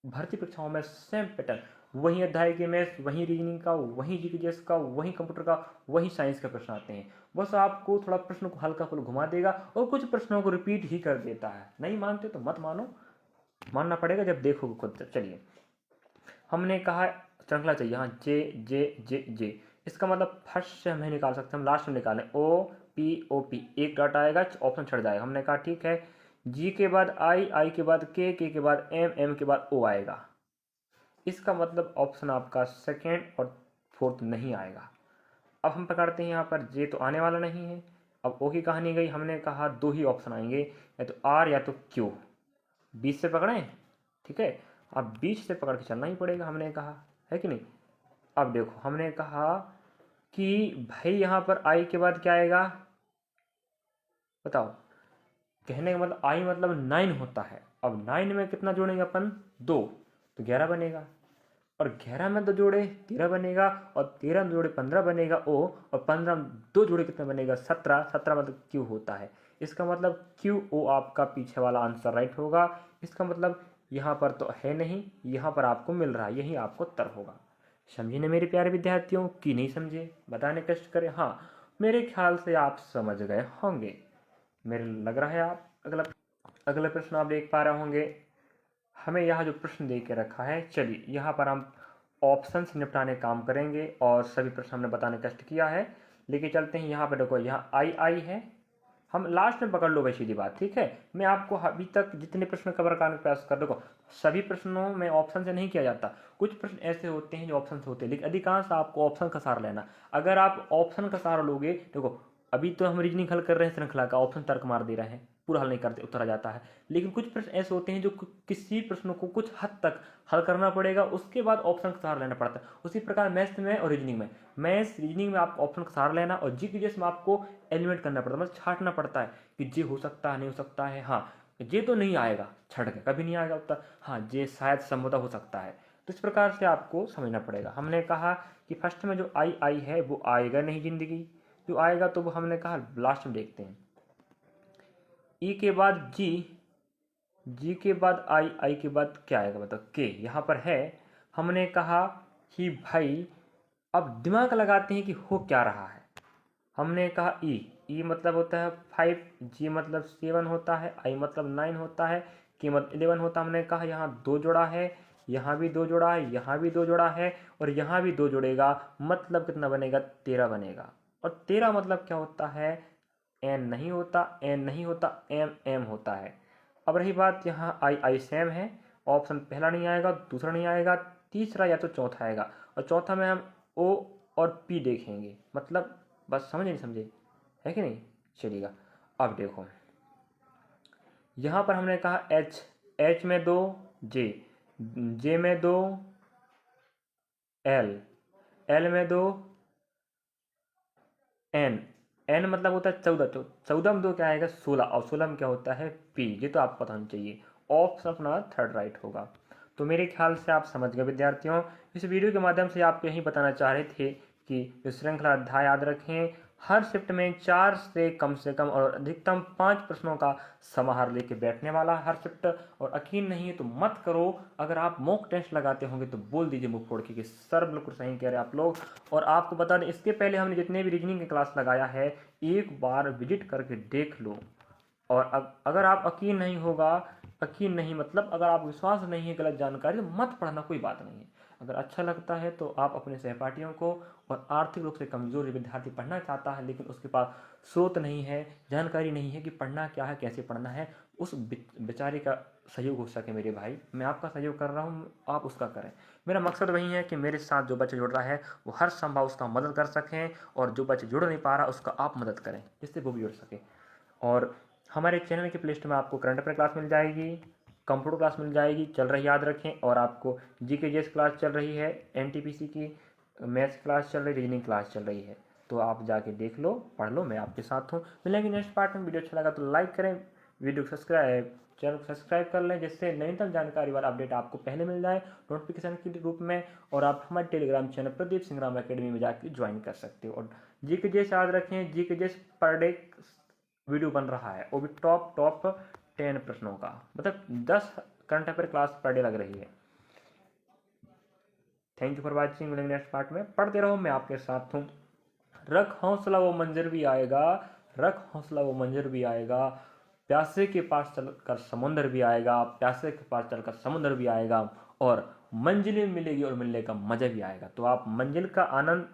भर्ती परीक्षाओं में सेम पैटर्न, वही अध्याय के मैथ्स, वही रीजनिंग का, वही जीकेजीएस का, वही कंप्यूटर का, वही साइंस का प्रश्न आते हैं। बस आपको थोड़ा प्रश्न को हल्का फुल घुमा देगा, और कुछ प्रश्नों को रिपीट ही कर देता है। नहीं मानते तो मत मानो, मानना पड़ेगा जब देखोगे खुद। चलिए, हमने कहा श्रृंखला चाहिए, यहाँ जे जे जे जे, इसका मतलब फर्स्ट से हम नहीं निकाल सकते, हम लास्ट में निकालें। ओ पी ओ पी, एक डॉट आएगा, ऑप्शन छट जाएगा। हमने कहा ठीक है। जी के बाद आई, आई के बाद के के बाद एम, एम के बाद ओ आएगा। इसका मतलब ऑप्शन आपका सेकेंड और फोर्थ नहीं आएगा। अब हम पकड़ते हैं यहाँ पर, जे तो आने वाला नहीं है। अब ओ की कहानी गई। हमने कहा 2 ही ऑप्शन आएंगे, या तो आर या तो क्यू। 20 से पकड़ें, ठीक है। अब 20 से पकड़ के चलना ही पड़ेगा, हमने कहा, है कि नहीं। अब देखो, हमने कहा कि भाई यहाँ पर आई के बाद क्या आएगा बताओ। कहने का मतलब आई मतलब 9 होता है। अब 9 में कितना जोड़ेंगे अपन, 2, तो 11 बनेगा। और 11 में 2 जोड़े 13 बनेगा, और 13 में जोड़े 15 बनेगा ओ, और 15 में 2 जोड़े कितना बनेगा, 17। 17 मतलब क्यू होता है। इसका मतलब क्यू ओ आपका पीछे वाला आंसर राइट होगा। इसका मतलब यहाँ पर तो है नहीं, यहाँ पर आपको मिल रहा है, यही आपको उत्तर होगा। समझे ना मेरे प्यारे विद्यार्थियों कि नहीं समझे? बताने कष्ट करें। हाँ, मेरे ख्याल से आप समझ गए होंगे। मेरे लग रहा है आप अगला प्रश्न आप देख पा रहे होंगे। हमें यहाँ जो प्रश्न दे के रखा है, चलिए यहाँ पर हम ऑप्शन से निपटाने काम करेंगे और सभी प्रश्न हमने बताने कष्ट किया है। लेके चलते हैं यहाँ पर। देखो यहाँ आई है, हम लास्ट में पकड़ लो भाई, सीधी बात, ठीक है। मैं आपको अभी तक जितने प्रश्न कवर करने का प्रयास कर, देखो सभी प्रश्नों में ऑप्शन से नहीं किया जाता। कुछ प्रश्न ऐसे होते हैं जो ऑप्शन से होते हैं, लेकिन अधिकांश आपको ऑप्शन का सहारा लेना। अगर आप ऑप्शन का सहारा लोगे, देखो अभी तो हम रीजनिंग हल कर रहे हैं श्रृंखला का, ऑप्शन तर्क मार दे रहे हैं, पूरा हल नहीं करते, उत्तर आ जाता है। लेकिन कुछ प्रश्न ऐसे होते हैं जो किसी प्रश्न को कुछ हद तक हल करना पड़ेगा, उसके बाद ऑप्शन का सहारा लेना पड़ता है। उसी प्रकार मैथ्स में और रीजनिंग में, रीजनिंग में आपको ऑप्शन का सहारा लेना, और जी के में आपको एलिमेंट करना पड़ता है, मतलब छांटना पड़ता है कि जे हो सकता है, नहीं हो सकता है। हाँ, जे तो नहीं आएगा, छट के कभी नहीं आएगा उत्तर। हाँ, जे शायद संभवतः हो सकता है। तो इस प्रकार से आपको समझना पड़ेगा। हमने कहा कि फर्स्ट में जो आई है वो आएगा नहीं, जिंदगी जो आएगा तो वो हमने कहा लास्ट में देखते हैं। ई के बाद जी के बाद आई के बाद क्या आएगा बताओ? के यहाँ पर है। हमने कहा कि भाई अब दिमाग लगाते हैं कि हो क्या रहा है। हमने कहा ई मतलब होता है 5, जी मतलब 7 होता है, आई मतलब 9 होता है, के मतलब 11 होता है। हमने कहा यहाँ 2 जोड़ा है, यहाँ भी 2 जोड़ा है, यहाँ भी 2 जोड़ा है, और यहाँ भी 2 जोड़ेगा, मतलब कितना बनेगा? 13 बनेगा। और 13 मतलब क्या होता है? एन नहीं होता, एन नहीं होता, एम होता है। अब रही बात, यहाँ आई सेम है, ऑप्शन पहला नहीं आएगा, दूसरा नहीं आएगा, तीसरा या तो चौथा आएगा, और चौथा में हम ओ और पी देखेंगे। मतलब बस समझे नहीं समझे, है कि नहीं? चलिएगा अब देखो, यहाँ पर हमने कहा एच में 2, जे में 2, एल में 2, एन मतलब होता है 14, तो 14 में 2 क्या आएगा? 16, और 16 में क्या होता है? पी। ये तो आपको पता होना चाहिए, ऑप्शन अपना थर्ड राइट होगा। तो मेरे ख्याल से आप समझ गए विद्यार्थियों। इस वीडियो के माध्यम से आपको यही बताना चाह रहे थे कि जो श्रृंखला अध्याय याद रखें, हर शिफ्ट में 4 से कम और अधिकतम 5 प्रश्नों का समाहार लेके बैठने वाला हर शिफ्ट। और यकीन नहीं है तो मत करो, अगर आप मॉक टेस्ट लगाते होंगे तो बोल दीजिए मुंह फोड़ के कि सर बिल्कुल सही कह रहे हैं आप लोग। और आपको बता दें, इसके पहले हमने जितने भी रीजनिंग की क्लास लगाया है, एक बार विजिट करके देख लो। और अगर आप यकीन नहीं मतलब अगर आप विश्वास नहीं है गलत जानकारी, तो मत पढ़ना, कोई बात नहीं है। अगर अच्छा लगता है तो आप अपने सहपाठियों को, और आर्थिक रूप से कमजोर विद्यार्थी पढ़ना चाहता है लेकिन उसके पास स्रोत नहीं है, जानकारी नहीं है कि पढ़ना क्या है, कैसे पढ़ना है, उस बेचारे का सहयोग हो सके मेरे भाई, मैं आपका सहयोग कर रहा हूँ, आप उसका करें। मेरा मकसद वही है कि मेरे साथ जो बच्चे जुड़ रहा है वो हर संभव उसका मदद कर सकें, और जो बच्चे जुड़ नहीं पा रहा उसका आप मदद करें जिससे वो भी जुड़ सके। और हमारे चैनल की प्लेलिस्ट में आपको करंट अफेयर क्लास मिल जाएगी, कंप्यूटर क्लास मिल जाएगी, चल रही याद रखें, और आपको जीके क्लास चल रही है, एनटीपीसी की मैथ्स क्लास चल रही, रीजनिंग क्लास चल रही है। तो आप जाके देख लो, पढ़ लो, मैं आपके साथ हूँ। मिलेंगे नेक्स्ट पार्ट में। वीडियो अच्छा लगा तो लाइक करें, वीडियो को चैनल को सब्सक्राइब कर लें, जिससे नवीनतम जानकारी वाला अपडेट आपको पहले मिल जाए नोटिफिकेशन के रूप में। और आप हमारे Telegram channel Pradeep Singh Ram academy में जाकर ज्वाइन कर सकते हो। और जीके याद रखें, जीके पर डे वीडियो बन रहा है, वो भी टॉप 10 प्रश्नों का, मतलब 10 current affair class per day लग रही है। Thank you for watching. मिलेंगे नेक्स्ट पार्ट में। पढ़ते रहो, मैं आपके साथ हूँ। रख हौसला वो मंजर भी आएगा, रख हौसला वो मंजर भी आएगा, प्यासे के पास चलकर समुंदर भी आएगा, प्यासे के पास चलकर समुंदर भी आएगा, और मंजिलें मिलेगी और मिलने का मजा भी आएगा। तो आप मंजिल का आनंद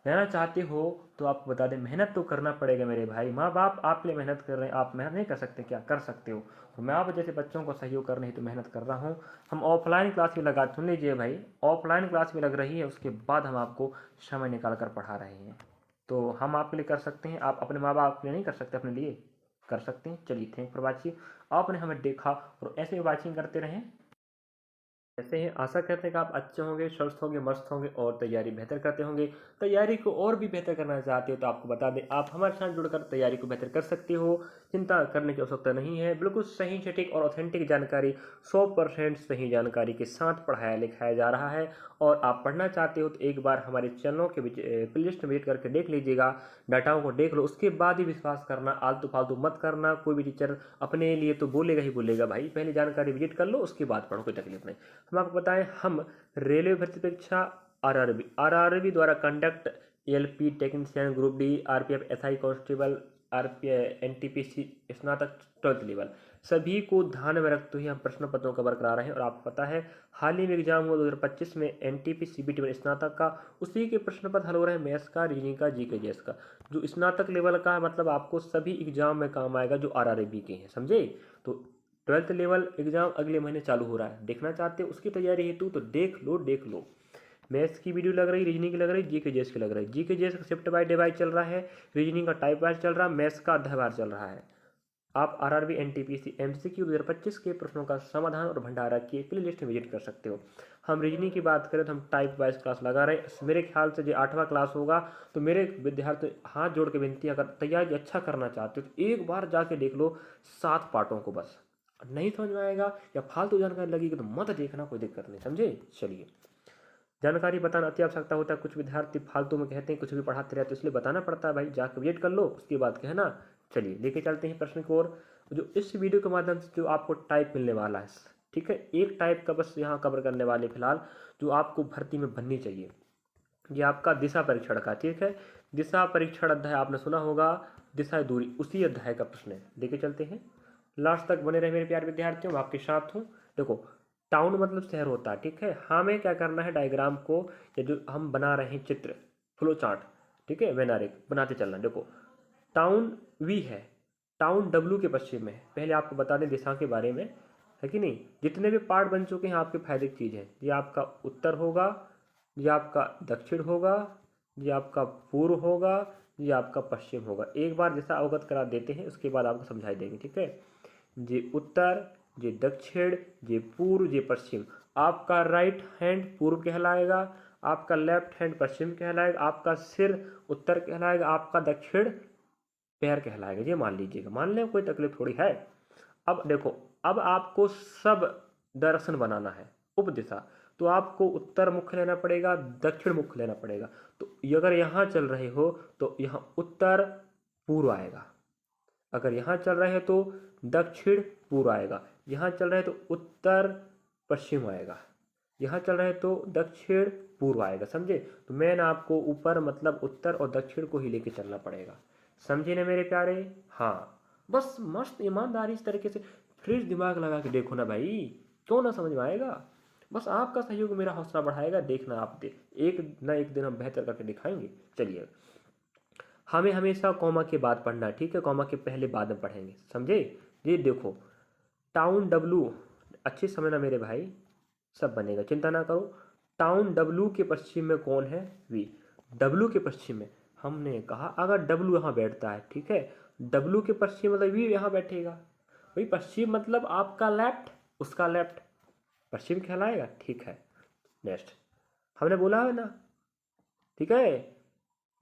लेना चाहते हो तो आपको बता दें, मेहनत तो करना पड़ेगा मेरे भाई। माँ बाप आपके लिए मेहनत कर रहे हैं, आप मेहनत नहीं कर सकते क्या? कर सकते हो। और मैं आप जैसे बच्चों को सहयोग करने ही तो मेहनत कर रहा हूँ। हम ऑफलाइन क्लास भी लगा, सुन लीजिए भाई, ऑफलाइन क्लास भी लग रही है, उसके बाद हम आपको समय निकाल कर पढ़ा रहे हैं। तो हम आपके लिए कर सकते हैं, आप अपने माँ बाप के लिए नहीं कर सकते, अपने लिए कर सकते हैं। चलिए, थैंक फॉर वॉचिंग। आपने हमें देखा और ऐसे ही वॉचिंग करते रहें। ऐसे ही आशा करते हैं कि आप अच्छे होंगे, स्वस्थ होंगे, मस्त होंगे और तैयारी बेहतर करते होंगे। तैयारी को और भी बेहतर करना चाहते हो तो आपको बता दें, आप हमारे साथ जुड़कर तैयारी को बेहतर कर सकते हो। चिंता करने की आवश्यकता नहीं है, बिल्कुल सही, सटीक और ऑथेंटिक जानकारी, 100% सही जानकारी के साथ पढ़ाया लिखाया जा रहा है। और आप पढ़ना चाहते हो तो एक बार हमारे चैनलों के प्लेलिस्ट में विजिट करके देख लीजिएगा, डाटाओं को देख लो, उसके बाद ही विश्वास करना, आलतू फालतू मत करना। कोई भी टीचर अपने लिए तो बोलेगा ही बोलेगा भाई, पहले जानकारी विजिट कर लो, उसके बाद पढ़ो, कोई तकलीफ नहीं। हम आपको बताएं, हम रेलवे भर्ती परीक्षा आरआरबी द्वारा conduct LP technician, group D, RPF, SI constable, NTPC, स्नातक 12th लेवल, सभी को ध्यान में रखते हुए हम प्रश्न पत्रों का कवर करा रहे हैं। और आपको पता है हाल ही में एग्जाम हुआ 2025 में एनटीपी सीबीटी में स्नातक का, उसी के प्रश्न पत्र हल हो रहे हैं, मैथ्स का, रीजनिंग का, जीके जीएस का। जो स्नातक लेवल का है मतलब आपको सभी एग्जाम में काम आएगा जो आरआरबी के हैं, समझे। तो 12th लेवल एग्जाम अगले महीने चालू हो रहा है, देखना चाहते हो उसकी तैयारी हेतु तो देख लो। मैथ्स की वीडियो लग रही, रीजनिंग की लग रही, जीके जीएस की लग रही। जीके जीएस का शिफ्ट बाय डे वाइज चल रहा है, रीजनिंग का टाइप वाइज चल रहा है, मैथ्स का अध्यायवार चल रहा है। आप आरआरबी एनटीपीसी एमसीक्यू 2025 के प्रश्नों का समाधान और भंडारा की प्ले लिस्ट में विजिट कर सकते हो। हम रीजनिंग की बात करें तो हम टाइप वाइज क्लास लगा रहे हैं। मेरे ख्याल से जो 8वां क्लास होगा, तो मेरे विद्यार्थी हाथ जोड़ के विनती, अगर तैयारी अच्छा करना चाहते हो तो एक बार जाके देख लो 7 पार्टों को। बस नहीं समझ में आएगा या फालतू जानकारी लगेगी तो मत देखना, कोई दिक्कत नहीं, समझे। चलिए, जानकारी बताना अति आवश्यकता होता है। कुछ विद्यार्थी फालतू में कहते हैं, कुछ भी पढ़ाते रहते हैं, इसलिए बताना पड़ता है भाई, जाकर विजिट कर लो उसके बाद कहना। चलिए लेके चलते हैं प्रश्न की ओर। जो इस वीडियो के माध्यम से जो आपको टाइप मिलने वाला है, ठीक है, एक टाइप का बस यहाँ कवर करने वाले फिलहाल, जो आपको भर्ती में बननी चाहिए। ये आपका दिशा परीक्षण का, ठीक है, दिशा परीक्षण अध्याय आपने सुना होगा, दिशा दूरी, उसी अध्याय का प्रश्न है। लेके चलते हैं, लास्ट तक बने रहे मेरे प्यारे विद्यार्थियों, मैं आपके साथ हूँ। देखो, टाउन मतलब शहर होता है, ठीक है। हमें क्या करना है, डायग्राम को, या जो हम बना रहे हैं चित्र, फ्लो चार्ट, ठीक है, वेनारिक बनाते चलना। देखो, टाउन वी है, टाउन डब्ल्यू के पश्चिम में है। पहले आपको बता दें दिशा के बारे में, है कि नहीं। जितने भी पार्ट बन चुके हैं आपके फायदे की चीज़ है। ये आपका उत्तर होगा, ये आपका दक्षिण होगा, ये आपका पूर्व होगा, ये आपका पश्चिम होगा। एक बार दिशा अवगत करा देते हैं, उसके बाद आपको समझाई देंगे, ठीक है। ये उत्तर, ये दक्षिण, ये पूर्व, ये पश्चिम। आपका राइट हैंड पूर्व कहलाएगा, आपका लेफ्ट हैंड पश्चिम कहलाएगा, आपका सिर उत्तर कहलाएगा, आपका दक्षिण पैर कहलाएगा। ये मान लीजिएगा, मान लें, कोई तकलीफ थोड़ी है। अब देखो, अब आपको सब दर्शन बनाना है, उपदिशा। तो आपको उत्तर मुख लेना पड़ेगा, दक्षिण मुख लेना पड़ेगा। तो अगर यहाँ चल रहे हो तो यहाँ उत्तर पूर्व आएगा, अगर यहाँ चल रहे हैं तो दक्षिण पूर्व आएगा, यहाँ चल रहे हैं तो उत्तर पश्चिम आएगा, यहाँ चल रहे हैं तो दक्षिण पूर्व आएगा, समझे। तो मैंने आपको ऊपर मतलब उत्तर और दक्षिण को ही लेके चलना पड़ेगा, समझे ना मेरे प्यारे। हाँ, बस मस्त ईमानदारी इस तरीके से फ्रेश दिमाग लगा के देखो ना भाई, क्यों ना समझ में आएगा। बस आपका सहयोग मेरा हौसला बढ़ाएगा, देखना आप एक ना एक दिन हम बेहतर करके दिखाएंगे। चलिए, हमें हमेशा कॉमा के बाद पढ़ना है, ठीक है, कॉमा के पहले बाद में पढ़ेंगे, समझे। ये देखो, टाउन डब्लू, अच्छे समझना मेरे भाई, सब बनेगा, चिंता ना करो। टाउन डब्लू के पश्चिम में कौन है, वी। डब्लू के पश्चिम में हमने कहा अगर डब्लू यहाँ बैठता है, ठीक है, डब्लू के पश्चिम मतलब वी यहाँ बैठेगा। भाई पश्चिम मतलब आपका लेफ्ट, उसका लेफ्ट, पश्चिम कहलाएगा, ठीक है। नेक्स्ट हमने बोला है ना, ठीक है,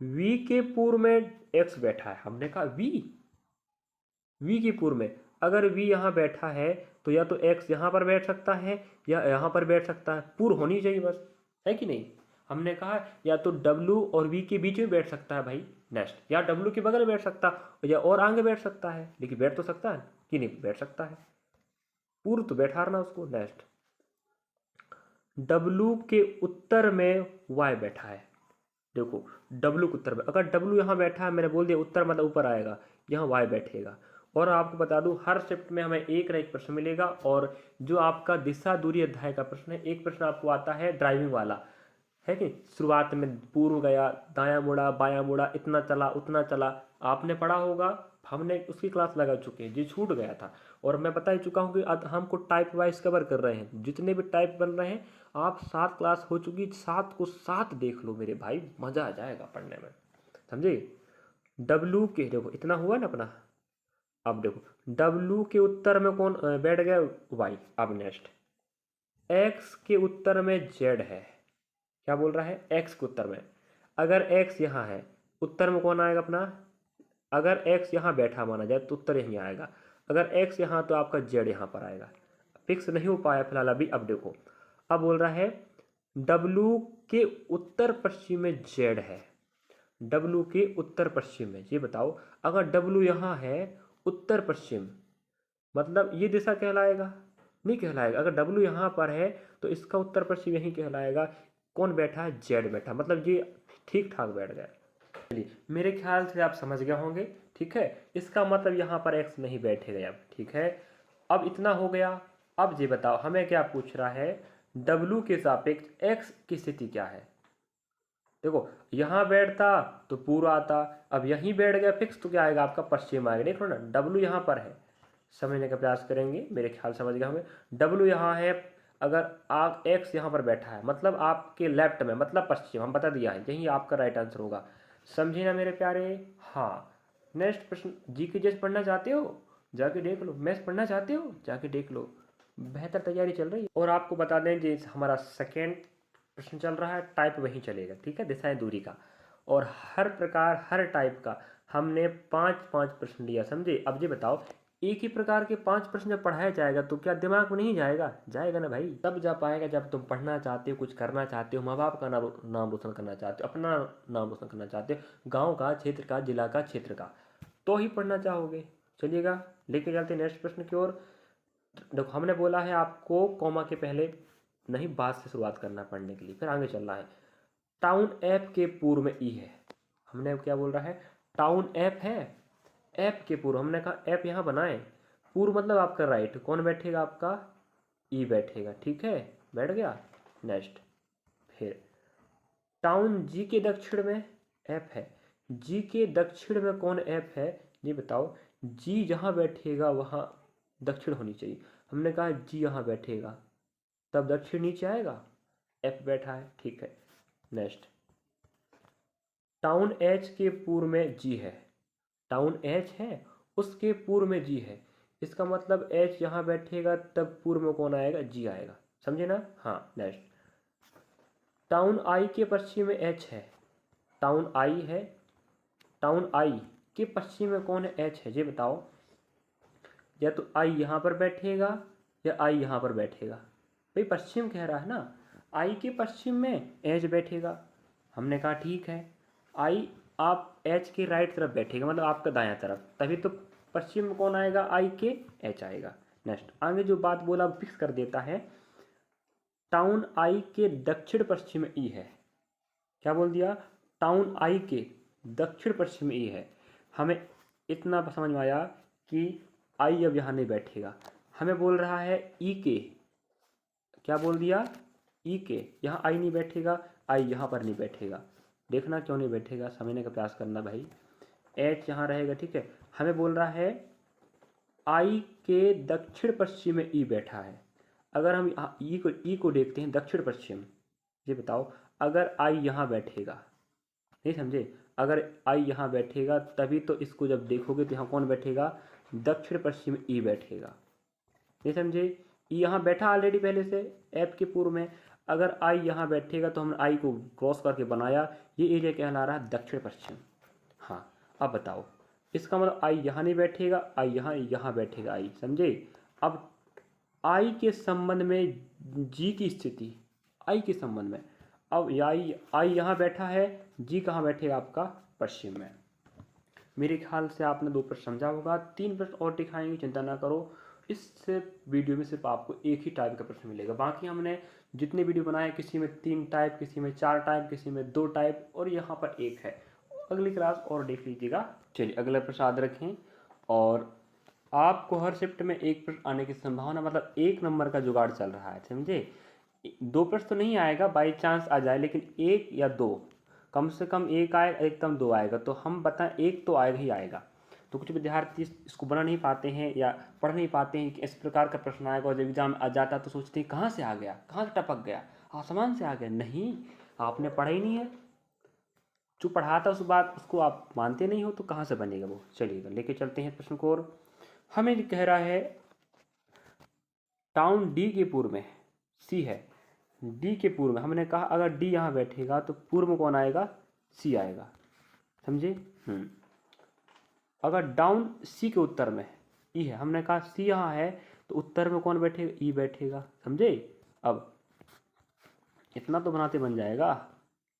वी के पूर्व में एक्स बैठा है, हमने कहा वी के पूर्व में अगर वी यहाँ बैठा है तो या तो एक्स यहाँ पर बैठ सकता है या यहाँ पर बैठ सकता है, पूर्व होनी चाहिए बस, है कि नहीं। हमने कहा या तो डब्लू और वी के बीच में बैठ सकता है भाई, नेक्स्ट, या डब्लू के बगल में बैठ सकता या और आगे बैठ सकता है, लेकिन बैठ तो सकता है कि नहीं, बैठ सकता है, पूर्व तो बैठा रहा उसको। नेक्स्ट, डब्लू के उत्तर में वाई बैठा है। देखो, डब्लू के उत्तर में अगर डब्लू यहाँ बैठा है, मैंने बोल दिया उत्तर मतलब ऊपर आएगा, यहाँ वाई बैठेगा। और आपको बता दूं हर शिफ्ट में हमें एक ना एक प्रश्न मिलेगा, और जो आपका दिशा दूरी अध्याय का प्रश्न है, एक प्रश्न आपको आता है ड्राइविंग वाला, है कि शुरुआत में पूर्व गया, दायां मुड़ा, बायां मुड़ा, इतना चला, उतना चला, आपने पढ़ा होगा, हमने उसकी क्लास लगा चुके हैं, जी छूट गया था। और मैं बता ही चुका हूँ कि हमको टाइप वाइज कवर कर रहे हैं, जितने भी टाइप बन रहे हैं। आप 7 क्लास हो चुकी, 7 को 7 देख लो मेरे भाई, मज़ा आ जाएगा पढ़ने में, समझे। डब्लू के देखो इतना हुआ ना अपना। अब देखो डब्लू के उत्तर में कौन बैठ गया, वाई। अब नेक्स्ट, एक्स के उत्तर में जेड है, क्या बोल रहा है, एक्स के उत्तर में। अगर एक्स यहाँ है, उत्तर में कौन आएगा अपना, अगर एक्स यहाँ बैठा माना जाए तो उत्तर यहीं आएगा, अगर एक्स यहाँ तो आपका जेड यहाँ पर आएगा। फिक्स नहीं हो पाया फिलहाल अभी। अब देखो, अब बोल रहा है डब्लू के उत्तर पश्चिम में जेड है, डब्लू के उत्तर पश्चिम में। ये बताओ अगर डब्लू यहाँ है उत्तर पश्चिम, मतलब ये दिशा कहलाएगा, नहीं कहलाएगा। अगर डब्लू यहाँ पर है तो इसका उत्तर पश्चिम यहीं कहलाएगा। कौन बैठा है, जेड बैठा, मतलब ये ठीक ठाक बैठ गया। चलिए मेरे ख्याल से आप समझ गए होंगे, ठीक है। इसका मतलब यहाँ पर एक्स नहीं बैठेगा अब, ठीक है। अब इतना हो गया। अब ये बताओ हमें क्या पूछ रहा है, डब्लू के सापेक्ष एक्स की स्थिति क्या है। देखो यहाँ बैठता तो पूरा आता, अब यहीं बैठ गया फिक्स तो क्या आएगा आपका, पश्चिम आएगा। देख लो ना डब्लू यहाँ पर है, समझने का प्रयास करेंगे, मेरे ख्याल समझ गए हमें। डब्लू यहाँ है, अगर आप एक्स यहाँ पर बैठा है मतलब आपके लेफ्ट में, मतलब पश्चिम, हम बता दिया है यही आपका राइट आंसर होगा। समझे ना मेरे प्यारे। हाँ नेक्स्ट प्रश्न, जी के जैसे पढ़ना चाहते हो जाके देख लो, मैथ्स पढ़ना चाहते हो जाके देख लो, बेहतर तैयारी चल रही है। और आपको बता दें जी हमारा सेकेंड प्रश्न चल रहा है, टाइप वही चलेगा, ठीक है, दिशाएं दूरी का। और हर प्रकार हर टाइप का हमने 5-5 प्रश्न लिया, समझे। अब ये बताओ एक ही प्रकार के 5 प्रश्न जब पढ़ाया जाएगा तो क्या दिमाग में नहीं जाएगा, जाएगा ना भाई। तब जा पाएगा जब तुम पढ़ना चाहते हो, कुछ करना चाहते हो, माँ बाप का नाम रोशन करना चाहते हो, अपना नाम रोशन करना चाहते हो, गाँव का, क्षेत्र का, जिला का, क्षेत्र का, तो ही पढ़ना चाहोगे। चलिएगा लेके चलते नेक्स्ट प्रश्न की ओर। देखो हमने बोला है आपको कॉमा के पहले नहीं बात से शुरुआत करना पढ़ने के लिए, फिर आगे चल रहा है। टाउन ऐप के पूर्व में ई है, हमने क्या बोल रहा है, टाउन ऐप है, ऐप के पूर्व हमने कहा ऐप यहाँ बनाए, पूर्व मतलब आपका राइट, कौन बैठेगा आपका, ई बैठेगा, ठीक है, बैठ गया। नेक्स्ट फिर टाउन जी के दक्षिण में ऐप है, जी के दक्षिण में कौन ऐप है, ये बताओ। जी जहाँ बैठेगा वहाँ दक्षिण होनी चाहिए, हमने कहा जी यहाँ बैठेगा तब दक्षिण नीचे आएगा, एफ बैठा है, ठीक है। नेक्स्ट टाउन एच के पूर्व में जी है, टाउन एच है उसके पूर्व में जी है, इसका मतलब एच यहाँ बैठेगा तब पूर्व में कौन आएगा, जी आएगा, समझे ना। हाँ नेक्स्ट टाउन आई के पश्चिम में एच है, टाउन आई है, टाउन आई के पश्चिम में कौन है, एच है, ये बताओ। या तो आई यहाँ पर बैठेगा या आई यहाँ पर बैठेगा, भाई पश्चिम कह रहा है ना, आई के पश्चिम में एच बैठेगा, हमने कहा ठीक है। आई आप एच के राइट तरफ बैठेगा मतलब आपका दायां तरफ, तभी तो पश्चिम में कौन आएगा, आई के एच आएगा। नेक्स्ट आगे जो बात बोला फिक्स कर देता है, टाउन आई के दक्षिण पश्चिम में ई है, क्या बोल दिया, टाउन आई के दक्षिण पश्चिम में ई है। हमें इतना समझ में आया कि आई अब यहाँ नहीं बैठेगा, हमें बोल रहा है ई के, क्या बोल दिया, ई के यहाँ आई नहीं बैठेगा, आई यहाँ पर नहीं बैठेगा, देखना क्यों नहीं बैठेगा, समझने का प्रयास करना भाई। एच यहाँ रहेगा, ठीक है। हमें बोल रहा है आई के दक्षिण पश्चिम में ई बैठा है, अगर हम ई को देखते हैं दक्षिण पश्चिम, ये बताओ अगर आई यहाँ बैठेगा, नहीं समझे, अगर आई यहाँ बैठेगा तभी तो इसको जब देखोगे तो यहाँ कौन बैठेगा, दक्षिण पश्चिम ई बैठेगा, नहीं समझे। ई यहाँ बैठा ऑलरेडी पहले से ऐप के पूर्व में, अगर आई यहाँ बैठेगा तो हमने आई को क्रॉस करके बनाया, ये एरिया कहला रहा है दक्षिण पश्चिम। हाँ अब बताओ इसका मतलब आई यहाँ नहीं बैठेगा, आई यहाँ बैठेगा आई, समझे। अब आई के संबंध में जी की स्थिति, आई के संबंध में, अब आई यहाँ बैठा है, जी कहाँ बैठेगा आपका, पश्चिम में। मेरे ख्याल से आपने 2 प्रश्न समझा होगा, 3 प्रश्न और दिखाएंगे, चिंता ना करो। इस वीडियो में सिर्फ आपको एक ही टाइप का प्रश्न मिलेगा, बाकी हमने जितने वीडियो बनाए किसी में 3 टाइप, किसी में 4 टाइप, किसी में 2 टाइप, और यहाँ पर 1 है। अगली क्लास और देख लीजिएगा। चलिए अगला प्रश्न याद रखें, और आपको हर शिफ्ट में 1 प्रश्न आने की संभावना, मतलब 1 नंबर का जुगाड़ चल रहा है, समझे। 2 प्रश्न तो नहीं आएगा, बाई चांस आ जाए, लेकिन 1 या 2, कम से कम 1 आएगा, एकदम 2 आएगा, तो हम बताएं 1 तो आएगा ही आएगा। तो कुछ विद्यार्थी इसको बना नहीं पाते हैं या पढ़ नहीं पाते हैं कि इस प्रकार का प्रश्न आएगा, और जब एग्जाम आ जाता तो सोचते हैं कहाँ से आ गया, कहाँ से टपक गया, आसमान से आ गया। नहीं, आपने पढ़ा ही नहीं है, जो पढ़ा था उस बात उसको आप मानते नहीं हो तो कहाँ से बनेगा वो। चलिएगा लेके चलते हैं प्रश्न को, और हमें कह रहा है टाउन डी के पूर्व में सी है, डी के पूर्व में, हमने कहा अगर डी यहाँ बैठेगा तो पूर्व में कौन आएगा, सी आएगा, समझे। अगर डाउन सी के उत्तर में ई है, हमने कहा सी यहाँ है तो उत्तर में कौन बैठेगा, ई बैठेगा, समझे। अब इतना तो बनाते बन जाएगा।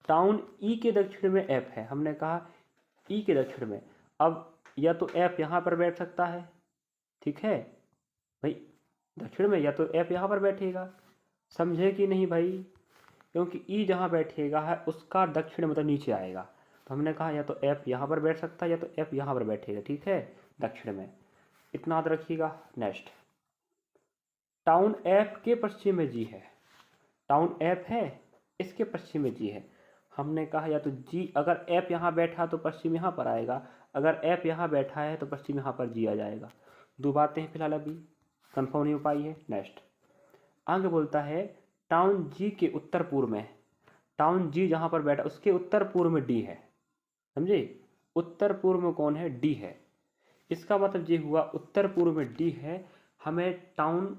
टाउन ई के दक्षिण में एफ है, हमने कहा ई के दक्षिण में, अब या तो एफ यहाँ पर बैठ सकता है, ठीक है भाई, दक्षिण में, या तो एफ यहाँ पर बैठेगा, समझे कि नहीं भाई। क्योंकि ई जहाँ बैठेगा है उसका दक्षिण मतलब नीचे आएगा। तो हमने कहा या तो एफ यहाँ पर बैठ सकता है या तो एफ यहाँ पर बैठेगा, ठीक है, दक्षिण में। इतना याद रखिएगा। नेक्स्ट, टाउन एफ के पश्चिम में जी है। टाउन एफ है, इसके पश्चिम में जी है। हमने कहा या तो जी, अगर एफ यहाँ बैठा तो पश्चिम यहाँ पर आएगा, अगर एफ यहाँ बैठा है तो पश्चिम यहाँ पर जी आ जाएगा। दो बातें हैं फिलहाल, अभी कंफर्म नहीं हो पाई है। नेक्स्ट, आगे बोलता है टाउन जी के उत्तर पूर्व में, टाउन जी जहाँ पर बैठा उसके उत्तर पूर्व में डी है, समझे। उत्तर पूर्व में कौन है? डी है। इसका मतलब ये हुआ उत्तर पूर्व में डी है, हमें टाउन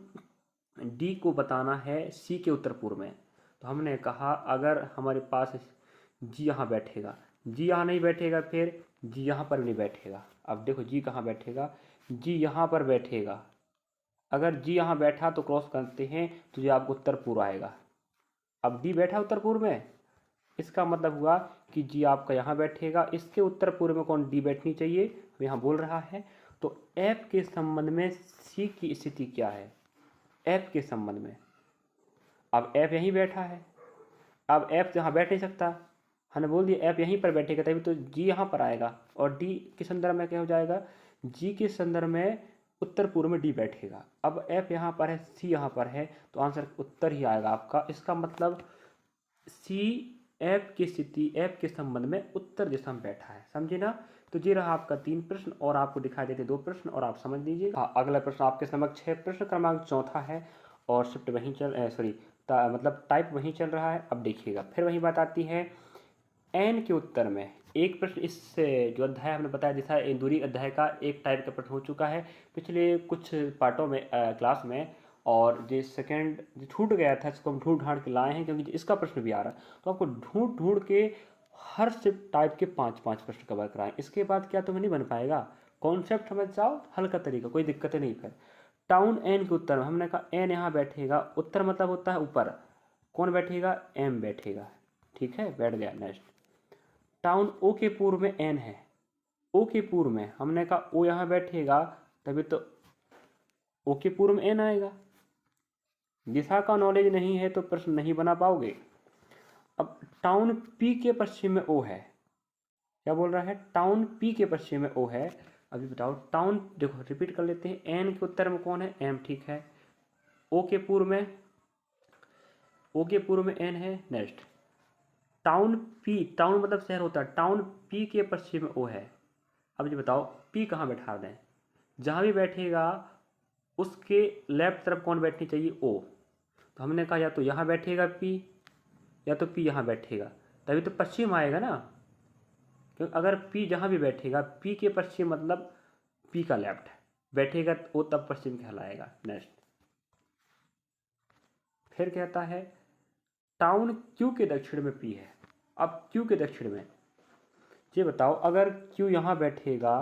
डी को बताना है सी के उत्तर पूर्व में। तो हमने कहा अगर हमारे पास जी यहाँ बैठेगा, जी यहाँ नहीं बैठेगा, फिर जी यहाँ पर भी नहीं बैठेगा। अब देखो जी कहाँ बैठेगा, जी यहाँ पर बैठेगा। अगर जी यहाँ बैठा तो क्रॉस करते हैं तो ये आपको उत्तर पूर्व आएगा। अब डी बैठा उत्तर पूर्व में, इसका मतलब हुआ कि जी आपका यहाँ बैठेगा, इसके उत्तर पूर्व में कौन? डी बैठनी चाहिए, यहाँ बोल रहा है। तो एफ के संबंध में सी की स्थिति क्या है? एफ के संबंध में, अब एफ यहीं बैठा है, अब एफ यहाँ बैठ नहीं सकता, हमने बोल दिया एफ यहीं पर बैठेगा तभी तो जी यहाँ पर आएगा। और डी के संदर्भ में क्या हो जाएगा? जी के संदर्भ में उत्तर पूर्व में डी बैठेगा। अब एफ यहाँ पर है, सी यहाँ पर है, तो आंसर उत्तर ही आएगा आपका। इसका मतलब सी एफ की स्थिति एफ के संबंध में उत्तर दिशा में बैठा है, समझे ना। तो ये रहा आपका 3 प्रश्न और आपको दिखाई देते 2 प्रश्न और आप समझ लीजिए। हाँ, अगला प्रश्न आपके समक्ष है, प्रश्न क्रमांक 4 है और शिफ्ट वहीं मतलब टाइप वहीं चल रहा है। अब देखिएगा फिर वही बात आती है एन के उत्तर में। एक प्रश्न इस जो अध्याय हमने बताया दिशा दूरी अध्याय का एक टाइप का प्रश्न हो चुका है पिछले कुछ पार्टों में क्लास में, और जो सेकंड जो छूट गया था इसको हम ढूंढ ढांड के लाए हैं क्योंकि इसका प्रश्न भी आ रहा है। तो आपको ढूंढ ढूंढ के हर शिफ्ट टाइप के 5-5 प्रश्न कवर कराएं। इसके बाद क्या तुम्हें नहीं बन पाएगा? कॉन्सेप्ट समझ जाओ, हल का तरीका, कोई दिक्कत नहीं। फिर टाउन एन के उत्तर में हमने कहा एन यहाँ बैठेगा, उत्तर मतलब होता है ऊपर, कौन बैठेगा? एम बैठेगा, ठीक है, बैठ गया। नेक्स्ट, टाउन ओ के पूर्व में एन है, ओ के पूर्व में हमने कहा ओ यहाँ बैठेगा तभी तो ओ के पूर्व में एन आएगा। दिशा का नॉलेज नहीं है तो प्रश्न नहीं बना पाओगे। अब टाउन पी के पश्चिम में ओ है, क्या बोल रहा है? टाउन पी के पश्चिम में ओ है। अभी बताओ टाउन, देखो रिपीट कर लेते हैं, एन के उत्तर में कौन है? एम, ठीक है। ओ के पूर्व में, ओ के पूर्व में एन है। नेक्स्ट, टाउन पी, टाउन मतलब शहर होता है, टाउन पी के पश्चिम में ओ है। अब ये बताओ पी कहाँ बैठा दें? जहाँ भी बैठेगा उसके लेफ्ट तरफ कौन बैठनी चाहिए? ओ। तो हमने कहा या तो यहाँ बैठेगा पी या तो पी यहाँ बैठेगा, तभी तो पश्चिम आएगा ना। क्योंकि अगर पी जहाँ भी बैठेगा, पी के पश्चिम मतलब पी का लेफ्ट बैठेगा वो तब पश्चिम कहलाएगा। नेक्स्ट, फिर कहता है टाउन क्यू के दक्षिण में पी है। अब क्यू के दक्षिण में ये बताओ, अगर क्यू यहाँ बैठेगा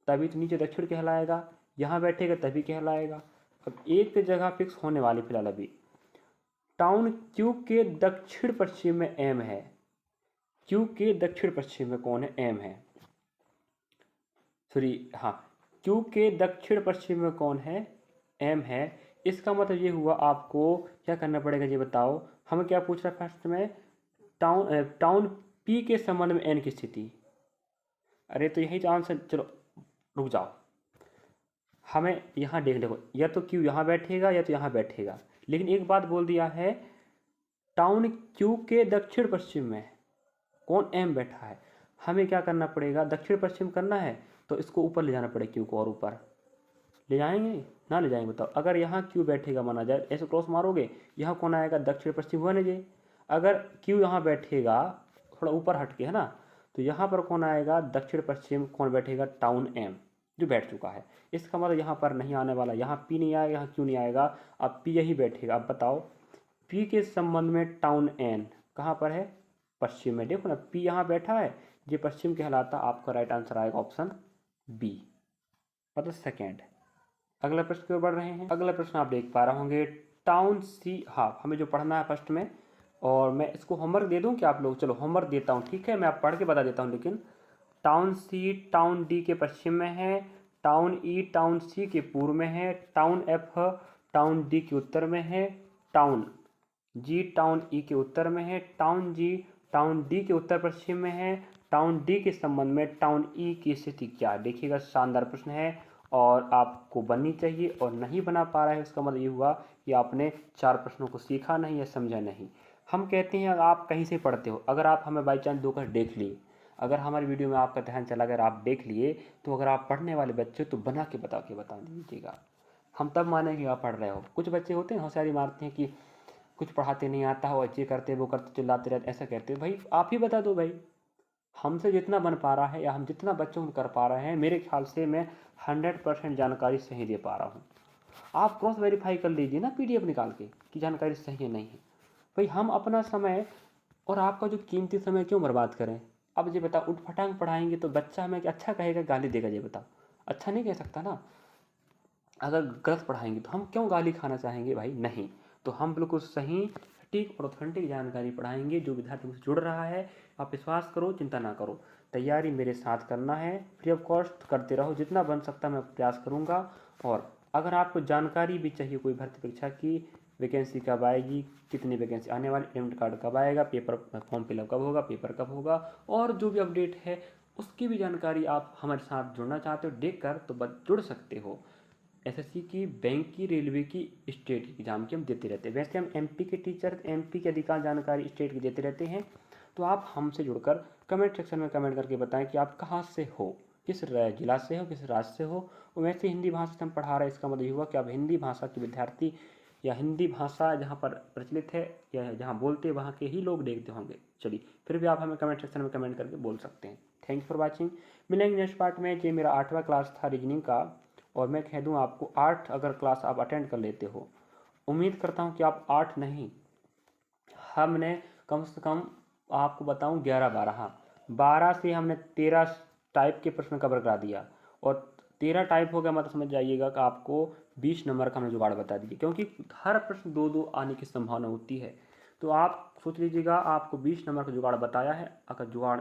तभी तो नीचे दक्षिण कहलाएगा, यहाँ बैठेगा तभी कहलाएगा। अब एक जगह फिक्स होने वाली फिलहाल अभी, टाउन क्यू के दक्षिण पश्चिम में एम है, क्यू के दक्षिण पश्चिम में कौन है? एम है, सॉरी, हाँ, क्यू के दक्षिण पश्चिम में कौन है? एम है। इसका मतलब ये हुआ आपको क्या करना पड़ेगा ये बताओ। हमें क्या पूछ रहा है फर्स्ट में? टाउन पी के संबंध में एन की स्थिति। अरे तो यही तो आंसर, चलो रुक जाओ, हमें यहाँ देख, देखो या तो क्यू यहाँ बैठेगा या तो यहाँ बैठेगा, लेकिन एक बात बोल दिया है टाउन क्यू के दक्षिण पश्चिम में कौन? एम बैठा है। हमें क्या करना पड़ेगा? दक्षिण पश्चिम करना है तो इसको ऊपर ले जाना पड़ेगा, क्यू को, और ऊपर ले जाएंगे ना ले जाएंगे बताओ। अगर यहाँ क्यू बैठेगा माना जाए, ऐसे क्रॉस मारोगे, यहाँ कौन आएगा? दक्षिण पश्चिम हुआ ना जी। अगर क्यू यहाँ बैठेगा थोड़ा ऊपर हट के, है ना, तो यहाँ पर कौन आएगा? दक्षिण पश्चिम कौन बैठेगा? टाउन एम, जो बैठ चुका है। इसका मतलब यहाँ पर नहीं आने वाला, यहाँ पी नहीं आएगा, यहाँ क्यू नहीं आएगा, अब पी यही बैठेगा। अब बताओ पी के संबंध में टाउन एन कहाँ पर है? पश्चिम में। देखो ना पी यहाँ बैठा है, ये पश्चिम कहलाता। आपका राइट आंसर आएगा ऑप्शन बी, मतलब सेकेंड। अगला प्रश्न की ओर बढ़ रहे हैं। अगला प्रश्न आप देख पा रहे होंगे टाउन सी, हाँ हमें जो पढ़ना है फर्स्ट में, और मैं इसको होमवर्क दे दूं क्या आप लोग? चलो होमवर्क देता हूँ, ठीक है, मैं आप पढ़ के बता देता हूँ। लेकिन टाउन सी टाउन डी के पश्चिम में है, टाउन ई टाउन सी के पूर्व में है, टाउन एफ टाउन डी के उत्तर में है, टाउन जी टाउन ई के उत्तर में है, टाउन जी टाउन डी के उत्तर पश्चिम में है, टाउन डी के संबंध में टाउन ई की स्थिति क्या। देखिएगा शानदार प्रश्न है और आपको बननी चाहिए, और नहीं बना पा रहा है उसका मतलब ये हुआ कि आपने 4 प्रश्नों को सीखा नहीं या समझा नहीं। हम कहते हैं अगर आप कहीं से पढ़ते हो, अगर आप हमें बाई चांस धोकर देख लिए, अगर हमारी वीडियो में आपका ध्यान चला, अगर आप देख लिए, तो अगर आप पढ़ने वाले बच्चे तो बना के बता दीजिएगा, हम तब मानेंगे आप पढ़ रहे हो। कुछ बच्चे होते हैं होशियारी मारते हैं कि कुछ पढ़ाते नहीं आता हो, अच्छे करते वो करते चिल्लाते रहते, ऐसा कहते हैं। भाई आप ही बता दो भाई, हमसे जितना बन पा रहा है या हम जितना बच्चों को कर पा रहे हैं, मेरे ख्याल से मैं 100% जानकारी सही दे पा रहा हूँ। आप क्रॉस वेरीफाई कर लीजिए ना पीडीएफ निकाल के कि जानकारी सही है नहीं है। भाई हम अपना समय और आपका जो कीमती समय क्यों बर्बाद करें। अब ये बताओ, उठ फटांग पढ़ाएंगे तो बच्चा हमें अच्छा कहेगा गाली देगा, ये बताओ, अच्छा नहीं कह सकता ना। अगर गलत पढ़ाएंगे तो हम क्यों गाली खाना चाहेंगे भाई, नहीं। तो हम बिल्कुल सही सटीक और ऑथेंटिक जानकारी पढ़ाएंगे जो विद्यार्थी से जुड़ रहा है। आप विश्वास करो, चिंता ना करो, तैयारी मेरे साथ करना है, फ्री ऑफ कॉस्ट करते रहो, जितना बन सकता मैं प्रयास करूंगा। और अगर आपको जानकारी भी चाहिए कोई भर्ती परीक्षा की, वैकेंसी कब आएगी, कितनी वैकेंसी आने वाली, एडमिट कार्ड कब आएगा, पेपर फॉर्म फिलअप कब होगा, पेपर कब होगा, और जो भी अपडेट है उसकी भी जानकारी आप हमारे साथ जुड़ना चाहते हो देख कर तो जुड़ सकते हो। एसएससी की, बैंक की, रेलवे की, स्टेट एग्जाम की हम देते रहते हैं। वैसे हम एमपी के टीचर, एमपी की अधिकांश जानकारी स्टेट की देते रहते हैं। तो आप हमसे जुड़कर कमेंट सेक्शन में कमेंट करके बताएं कि आप कहाँ से हो, किस जिला से हो, किस राज्य से हो। और वैसे हिंदी भाषा से हम पढ़ा रहे हैं, इसका मतलब ये हुआ कि आप हिंदी भाषा के विद्यार्थी या हिंदी भाषा जहाँ पर प्रचलित है या जहाँ बोलते हैं वहाँ के ही लोग देखते होंगे। चलिए, फिर भी आप हमें कमेंट सेक्शन में कमेंट करके बोल सकते हैं। Thanks for watching. मिलेंगे नेक्स्ट पार्ट में। ये मेरा 8वां क्लास था रीजनिंग का, और मैं कह दूं आपको 8 अगर क्लास आप अटेंड कर लेते हो, उम्मीद करता हूं कि आप 8 नहीं, हमने कम से कम आपको बताऊं 11-12, हाँ 12 से हमने 13 टाइप के प्रश्न कवर करा दिया। और 13 टाइप हो गया मतलब समझ जाइएगा कि आपको 20 नंबर का हमने जुगाड़ बता दिया, क्योंकि हर प्रश्न 2-2 आने की संभावना होती है। तो आप सोच लीजिएगा आपको 20 नंबर का जुगाड़ बताया है। अगर जुगाड़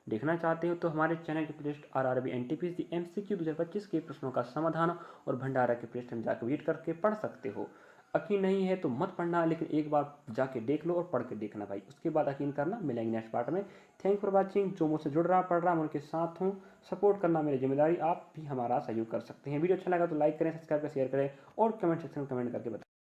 देखना चाहते हो तो हमारे चैनल की प्लेलिस्ट आरआरबी एनटीपीसी एमसीक्यू 2025 के प्रश्नों का समाधान और भंडारा के प्लेलिस्ट में जाकर विजिट करके पढ़ सकते हो। यकीन नहीं है तो मत पढ़ना, लेकिन एक बार जाके देख लो और पढ़ के देखना भाई, उसके बाद यकीन करना। मिलेंगे नेक्स्ट पार्ट में। Thank for watching. जो मुझसे जुड़ रहा पढ़ रहा मैं उनके साथ हूँ, सपोर्ट करना मेरी जिम्मेदारी। आप भी हमारा सहयोग कर सकते हैं। वीडियो अच्छा लगा तो लाइक करें, सब्सक्राइब करें, शेयर करें और कमेंट सेक्शन में कमेंट करके बताएं।